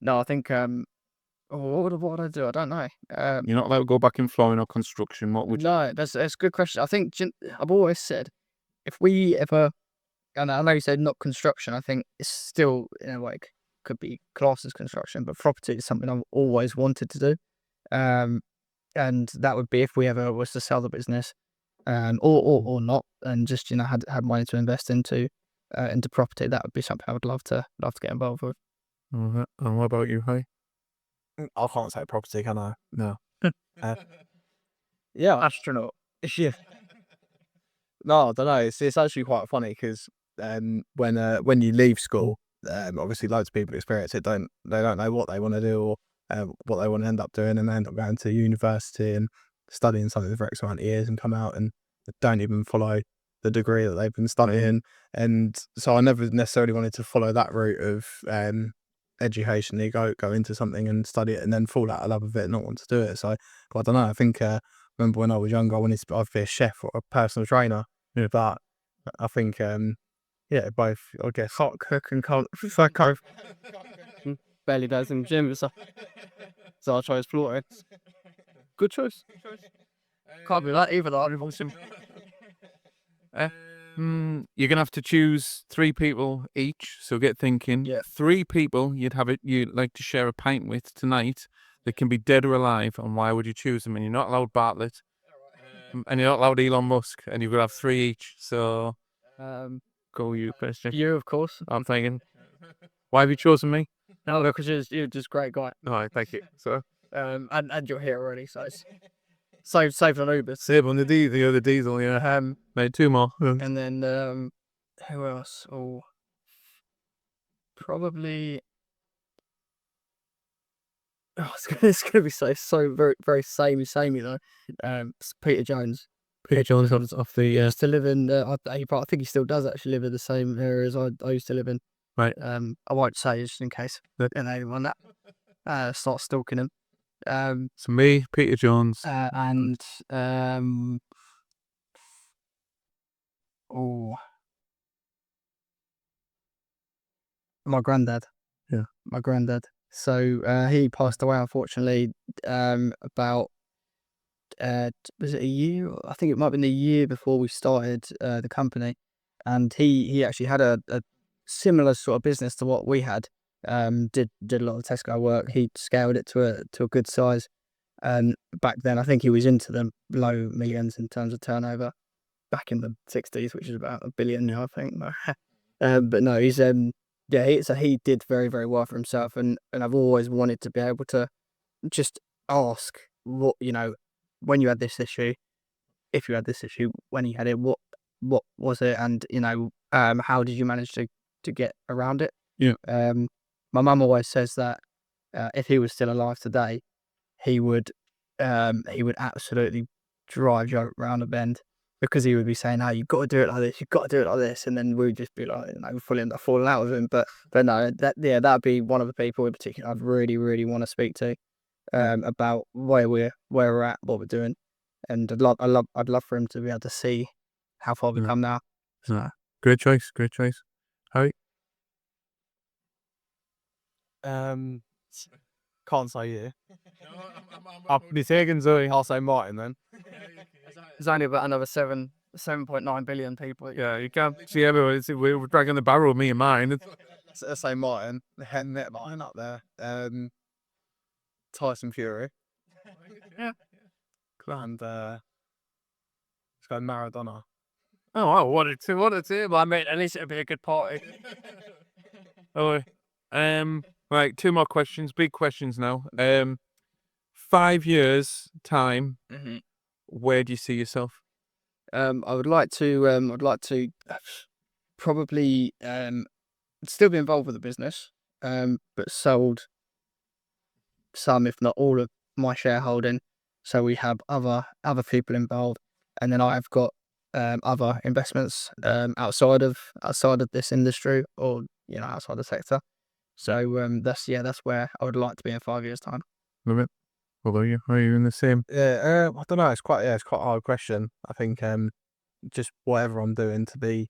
Speaker 2: No, I think. What would I do? I don't know.
Speaker 1: You're not allowed to go back in flooring or construction. What would you?
Speaker 2: No, that's a good question. I think I've always said, if we ever, and I know you said not construction, I think it's still, you know, like could be classed as construction, but property is something I've always wanted to do. And that would be if we ever was to sell the business, or not, and just, you know, had money to invest into property. That would be something I would love to get involved with.
Speaker 1: And what about you, Hi?
Speaker 3: I can't say property, can I?
Speaker 1: No.
Speaker 2: Yeah, astronaut.
Speaker 3: Yeah. No, I don't know. It's actually quite funny because when you leave school, obviously loads of people experience it. They don't know what they want to do or what they want to end up doing, and they end up going to university and studying something for X amount of years and come out and don't even follow the degree that they've been studying. And so I never necessarily wanted to follow that route of education. You go into something and study it and then fall out of love with it and not want to do it. So I don't know. I think remember when I was younger, I wanted to be a chef or a personal trainer.
Speaker 1: Yeah.
Speaker 3: But I think both, I guess.
Speaker 2: Hot cook and cold. Barely does in the gym, so I chose flooring.
Speaker 1: Good choice.
Speaker 2: Can't be that either, though.
Speaker 1: You're gonna have to choose 3 people each. So get thinking.
Speaker 2: Yeah.
Speaker 1: 3 people you'd like to share a pint with tonight. That can be dead or alive, and why would you choose them? And you're not allowed Bartlett, and you're not allowed Elon Musk, and you've got to have 3 each. So, go you, Christian.
Speaker 2: You, of course.
Speaker 1: I'm thinking. Why have you chosen me?
Speaker 2: No, because you're just a great guy.
Speaker 1: Oh, thank you. So,
Speaker 2: and you're here already, so it's saved on Uber.
Speaker 1: save on the diesel, yeah. Made 2 more.
Speaker 2: And then who else? Oh, probably. Oh, it's gonna be so very very samey though. It's Peter Jones.
Speaker 1: Peter Jones off the.
Speaker 2: Still live in. I think he still does actually live in the same area as I used to live in.
Speaker 1: Right.
Speaker 2: I won't say just in case anyone that starts stalking him.
Speaker 1: So me, Peter Jones.
Speaker 2: And my granddad.
Speaker 1: Yeah.
Speaker 2: My granddad. So he passed away, unfortunately, about was it a year? I think it might have been the year before we started the company. And he actually had a similar sort of business to what we had. Did a lot of Tesco work. He scaled it to a good size. Back then, I think he was into the low millions in terms of turnover. Back in the 60s, which is about $1 billion now, I think. But no, he's he did very, very well for himself, and I've always wanted to be able to just ask what, you know, when you had this issue, if you had this issue, when you had it, what was it, and, you know, how did you manage to get around it?
Speaker 1: Yeah.
Speaker 2: My mum always says that if he was still alive today, he would absolutely drive you around a bend, because he would be saying, "Oh, you've got to do it like this. You've got to do it like this," and then we'd just be like, you know, falling out with him. But no, that'd be one of the people in particular I'd really, really want to speak to about where we're at, what we're doing, and I'd love for him to be able to see how far we've come now.
Speaker 1: So. Great choice. Harry?
Speaker 3: Can't say you. I'll be taking Zoe. I'll say Martin then.
Speaker 2: There's only about another 7.9 billion people.
Speaker 1: Yeah, you can't see everyone. We're dragging the barrel, me and mine.
Speaker 3: Let's say Martin. Net line up there. Tyson Fury. And let's go Maradona.
Speaker 4: Oh, I wanted to, but I mean, at least it'd be a good party.
Speaker 1: Oh, right. 2 more questions. Big questions now. 5 years time. Where do you see yourself?
Speaker 2: I would like to. Probably still be involved with the business, but sold some, if not all, of my shareholding. So we have other people involved, and then I've got other investments outside of this industry, or outside the sector. So that's where I would like to be in 5 years' time.
Speaker 1: Love it. What about you? Are you in the same?
Speaker 3: Yeah, I don't know. It's quite a hard question. I think just whatever I'm doing to be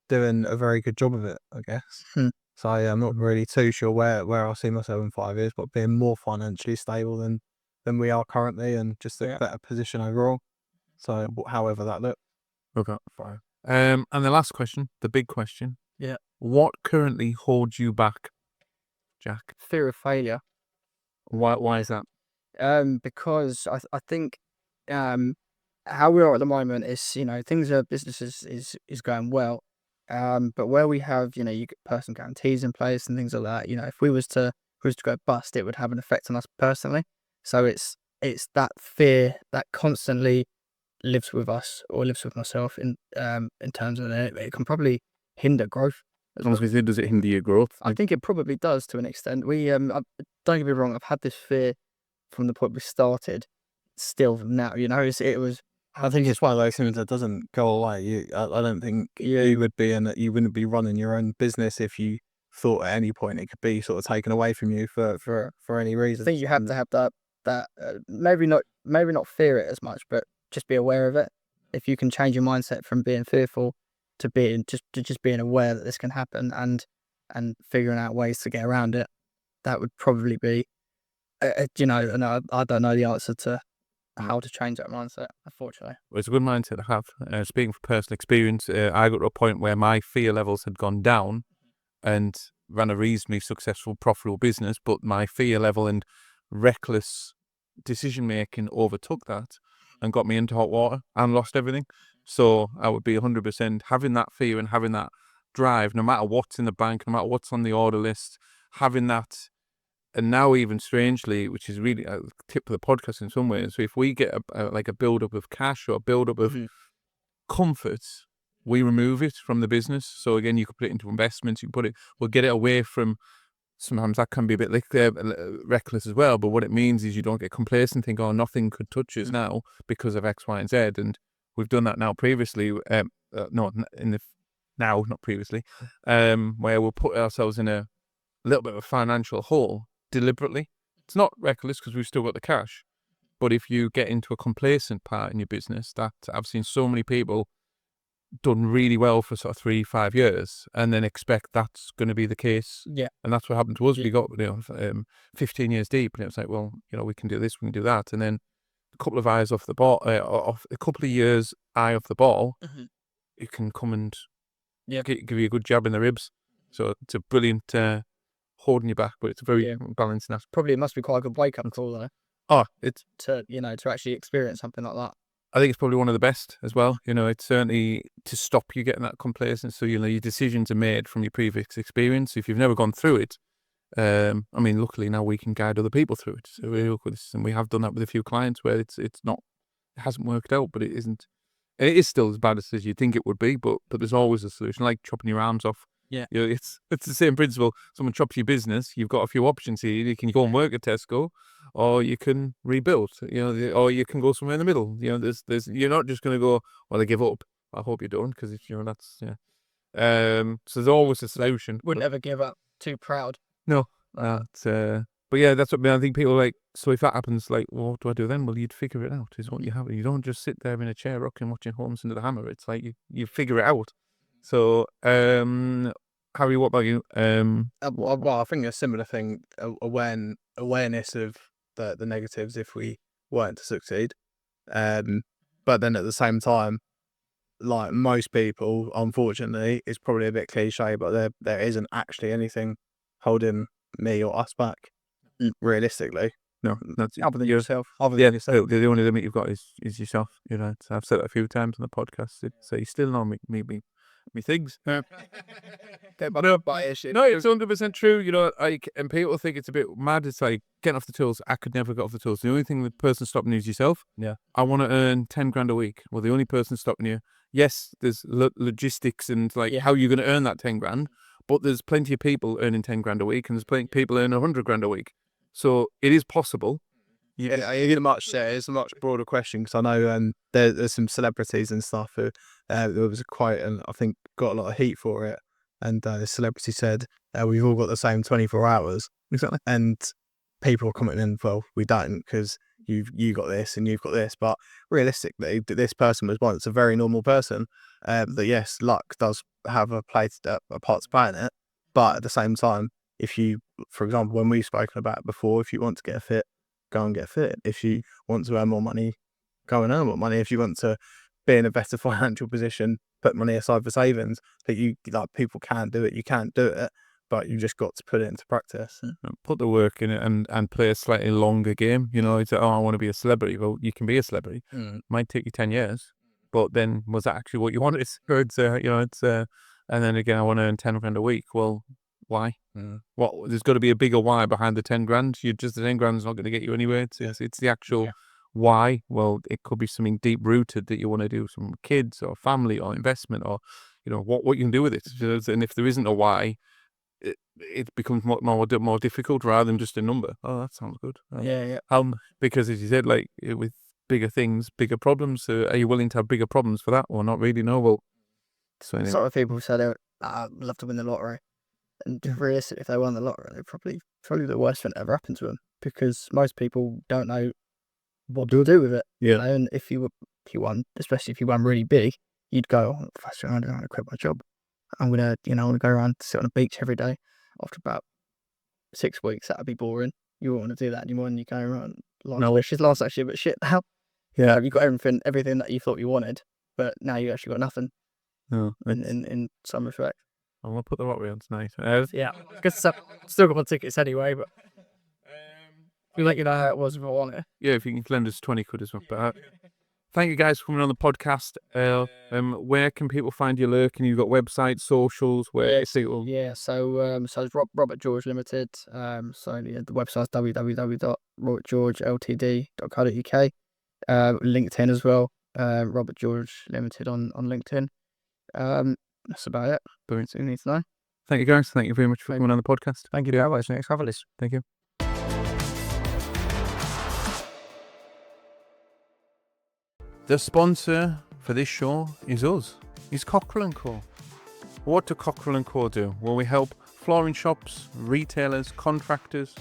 Speaker 3: doing a very good job of it, I guess. So I'm not really too sure where I'll see myself in 5 years, but being more financially stable than we are currently, and just a better position overall. So however that looks.
Speaker 1: Okay, fine. And the last question, the big question.
Speaker 2: Yeah.
Speaker 1: What currently holds you back, Jack?
Speaker 2: Fear of failure.
Speaker 1: Why is that?
Speaker 2: Because I think how we are at the moment is, business is going well, but where we have, you get personal guarantees in place and things like that, if we was to go bust, it would have an effect on us personally. So it's that fear that constantly lives with us, or lives with myself, in terms of it can probably hinder growth.
Speaker 1: Does it hinder your growth?
Speaker 2: I think it probably does, to an extent. We don't get me wrong, I've had this fear from the point we started, still now. It was.
Speaker 3: I think it's one of those things that doesn't go away. I don't think you wouldn't be running your own business if you thought at any point it could be sort of taken away from you for any reason.
Speaker 2: I think you have to have that maybe not fear it as much, but just be aware of it. If you can change your mindset from being fearful to just being aware that this can happen, and figuring out ways to get around it, that would probably be, and I don't know the answer to how to change that mindset, unfortunately.
Speaker 1: Well, it's a good mindset to have. Speaking from personal experience, I got to a point where my fear levels had gone down, and ran a reasonably successful, profitable business, but my fear level and reckless decision making overtook that and got me into hot water and lost everything. So I would be 100% having that fear and having that drive, no matter what's in the bank, no matter what's on the order list, having that. And now, even strangely, which is really a tip of the podcast in some ways, so if we get a build-up of cash or a build-up of comfort, we remove it from the business. So again, you could put it into investments, we'll get it away from, sometimes that can be a bit reckless as well, but what it means is you don't get complacent, think, oh, nothing could touch us now because of X, Y, and Z. And we've done that now previously, not previously, where we'll put ourselves in a little bit of a financial hole deliberately. It's not reckless because we've still got the cash, but if you get into a complacent part in your business, that I've seen so many people done really well for sort of 3-5 years and then expect that's going to be the case.
Speaker 2: Yeah.
Speaker 1: And that's what happened to us. We got 15 years deep, and it was like, well, we can do this, we can do that, and then a couple of eyes off the ball, a couple of years eye off the ball, it can come and give you a good jab in the ribs. So it's a brilliant holding you back, but it's a very balanced.
Speaker 2: Probably it must be quite a good wake up call though.
Speaker 1: Oh, it's
Speaker 2: to actually experience something like that.
Speaker 1: I think it's probably one of the best as well. It's certainly to stop you getting that complacence. So your decisions are made from your previous experience. If you've never gone through it, luckily now we can guide other people through it. So we look at this, and we have done that with a few clients where it hasn't worked out, but it isn't. It is still as bad as you think it would be, but there's always a solution, like chopping your arms off.
Speaker 2: Yeah.
Speaker 1: It's the same principle. Someone chops your business, you've got a few options here. You can go and work at Tesco, or you can rebuild, or you can go somewhere in the middle. There's you're not just going to go, well, I give up. I hope you don't, because that's. So there's always a solution.
Speaker 2: Wouldn't ever give up. Too proud.
Speaker 1: No. But yeah, that's what I think people are like. So if that happens, like, well, what do I do then? Well, you'd figure it out. Is what you have. You don't just sit there in a chair rocking, watching Holmes under the Hammer. It's like you figure it out. So, Harry, what about you?
Speaker 3: Well, I think a similar thing, awareness of the negatives if we weren't to succeed. But then at the same time, like most people, unfortunately, it's probably a bit cliche, but there isn't actually anything holding me or us back, realistically.
Speaker 1: No, that's
Speaker 2: Other than
Speaker 1: you're-
Speaker 2: yourself.
Speaker 1: The only limit you've got is yourself. You know, I've said it a few times on the podcast. So you still know me things. No, it's 100% true. You know, and people think it's a bit mad. It's like getting off the tools. I could never get off the tools. The only thing the person stopping you is yourself.
Speaker 4: Yeah.
Speaker 1: I want to earn 10 grand a week. Well, the only person stopping you, yes, there's logistics and how you're going to earn that 10 grand. But there's plenty of people earning 10 grand a week, and there's plenty of people earning 100 grand a week. So it is possible.
Speaker 3: Yeah, it's a much broader question because I know there's some celebrities and stuff who there was a quote and I think got a lot of heat for it. And the celebrity said, "We've all got the same 24 hours."
Speaker 1: Exactly.
Speaker 3: And people are commenting, in, "Well, we don't because you got this and you've got this." But realistically, this person was once a very normal person. That yes, luck does have a part to play in it. But at the same time, if you, for example, when we've spoken about it before, if you want to get fit, go and get fit. If you want to earn more money, go and earn more money. If you want to be in a better financial position, put money aside for savings. But people can do it. You can't do it, but you just got to put it into practice.
Speaker 1: Put the work in it and play a slightly longer game. You know, it's I want to be a celebrity. Well, you can be a celebrity. Might take you 10 years, but then was that actually what you wanted? And then again, I want to earn 10 grand a week. Well, why? What? There's got to be a bigger why behind the 10 grand. The 10 grand is not going to get you anywhere. It's the actual why. Well, it could be something deep rooted that you want to do, some kids or family or investment or, what you can do with it. And if there isn't a why, it becomes more difficult rather than just a number. Oh, that sounds good. Because as you said, with bigger things, bigger problems, are you willing to have bigger problems for that or not really? No. Well, so anyway.
Speaker 2: Sort of people say I'd love to win the lottery. And realistically, if they won the lottery, they're probably the worst thing that ever happened to them because most people don't know what to do with it.
Speaker 1: Yeah.
Speaker 2: And if you won, especially if you won really big, you'd go, "Oh, I'm going to quit my job. I'm going to go around, sit on a beach every day." After about 6 weeks, that'd be boring. You won't want to do that anymore, and you go around. No wishes last actually, but shit now. Yeah, you got everything that you thought you wanted, but now you actually got nothing.
Speaker 1: No,
Speaker 2: in some respect.
Speaker 1: I'm gonna put the lottery on tonight.
Speaker 4: Yeah, because still got my tickets anyway, but we'll let you know how it was if I want it.
Speaker 1: Yeah, if you can lend us 20 quid as well. But thank you guys for coming on the podcast. Where can people find you lurking? You've got websites, socials, where people...
Speaker 2: Yeah, so it's Robert George Limited. The website's www.robertgeorgeltd.co.uk. LinkedIn as well. Robert George Limited on LinkedIn. That's about it.
Speaker 1: Brilliant.
Speaker 2: So you need to know.
Speaker 1: Thank you guys. Thank you very much for coming on the podcast.
Speaker 2: Thank you very much. Next travelers.
Speaker 1: Thank you. The sponsor for this show is us. Is Cockrell & Co. What do Cockrell & Co. do? Well, we help flooring shops, retailers, contractors,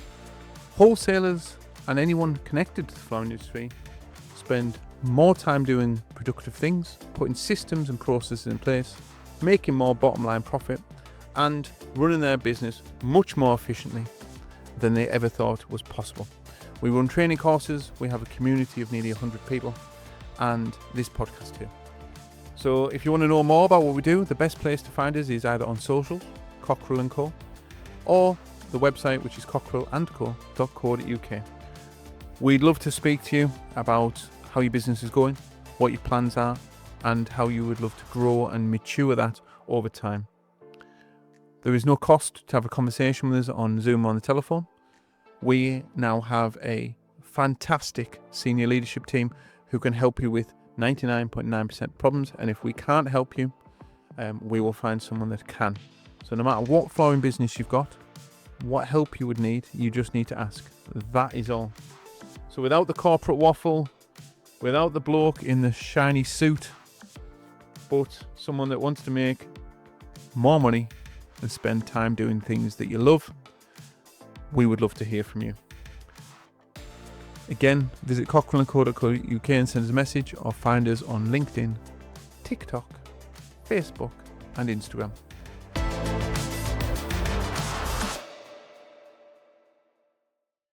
Speaker 1: wholesalers, and anyone connected to the flooring industry spend more time doing productive things, putting systems and processes in place, making more bottom line profit, and running their business much more efficiently than they ever thought was possible. We run training courses, we have a community of nearly 100 people, and this podcast here. So if you want to know more about what we do, the best place to find us is either on socials, Cockrell & Co, or the website, which is cockrellandco.co.uk. We'd love to speak to you about how your business is going, what your plans are, and how you would love to grow and mature that over time. There is no cost to have a conversation with us on Zoom or on the telephone. We now have a fantastic senior leadership team who can help you with 99.9% problems, and if we can't help you, we will find someone that can. So no matter what flooring business you've got, what help you would need, you just need to ask. That is all. So without the corporate waffle, without the bloke in the shiny suit, but someone that wants to make more money and spend time doing things that you love, we would love to hear from you. Again, visit cockrellandco.co.uk and send us a message, or find us on LinkedIn, TikTok, Facebook and Instagram.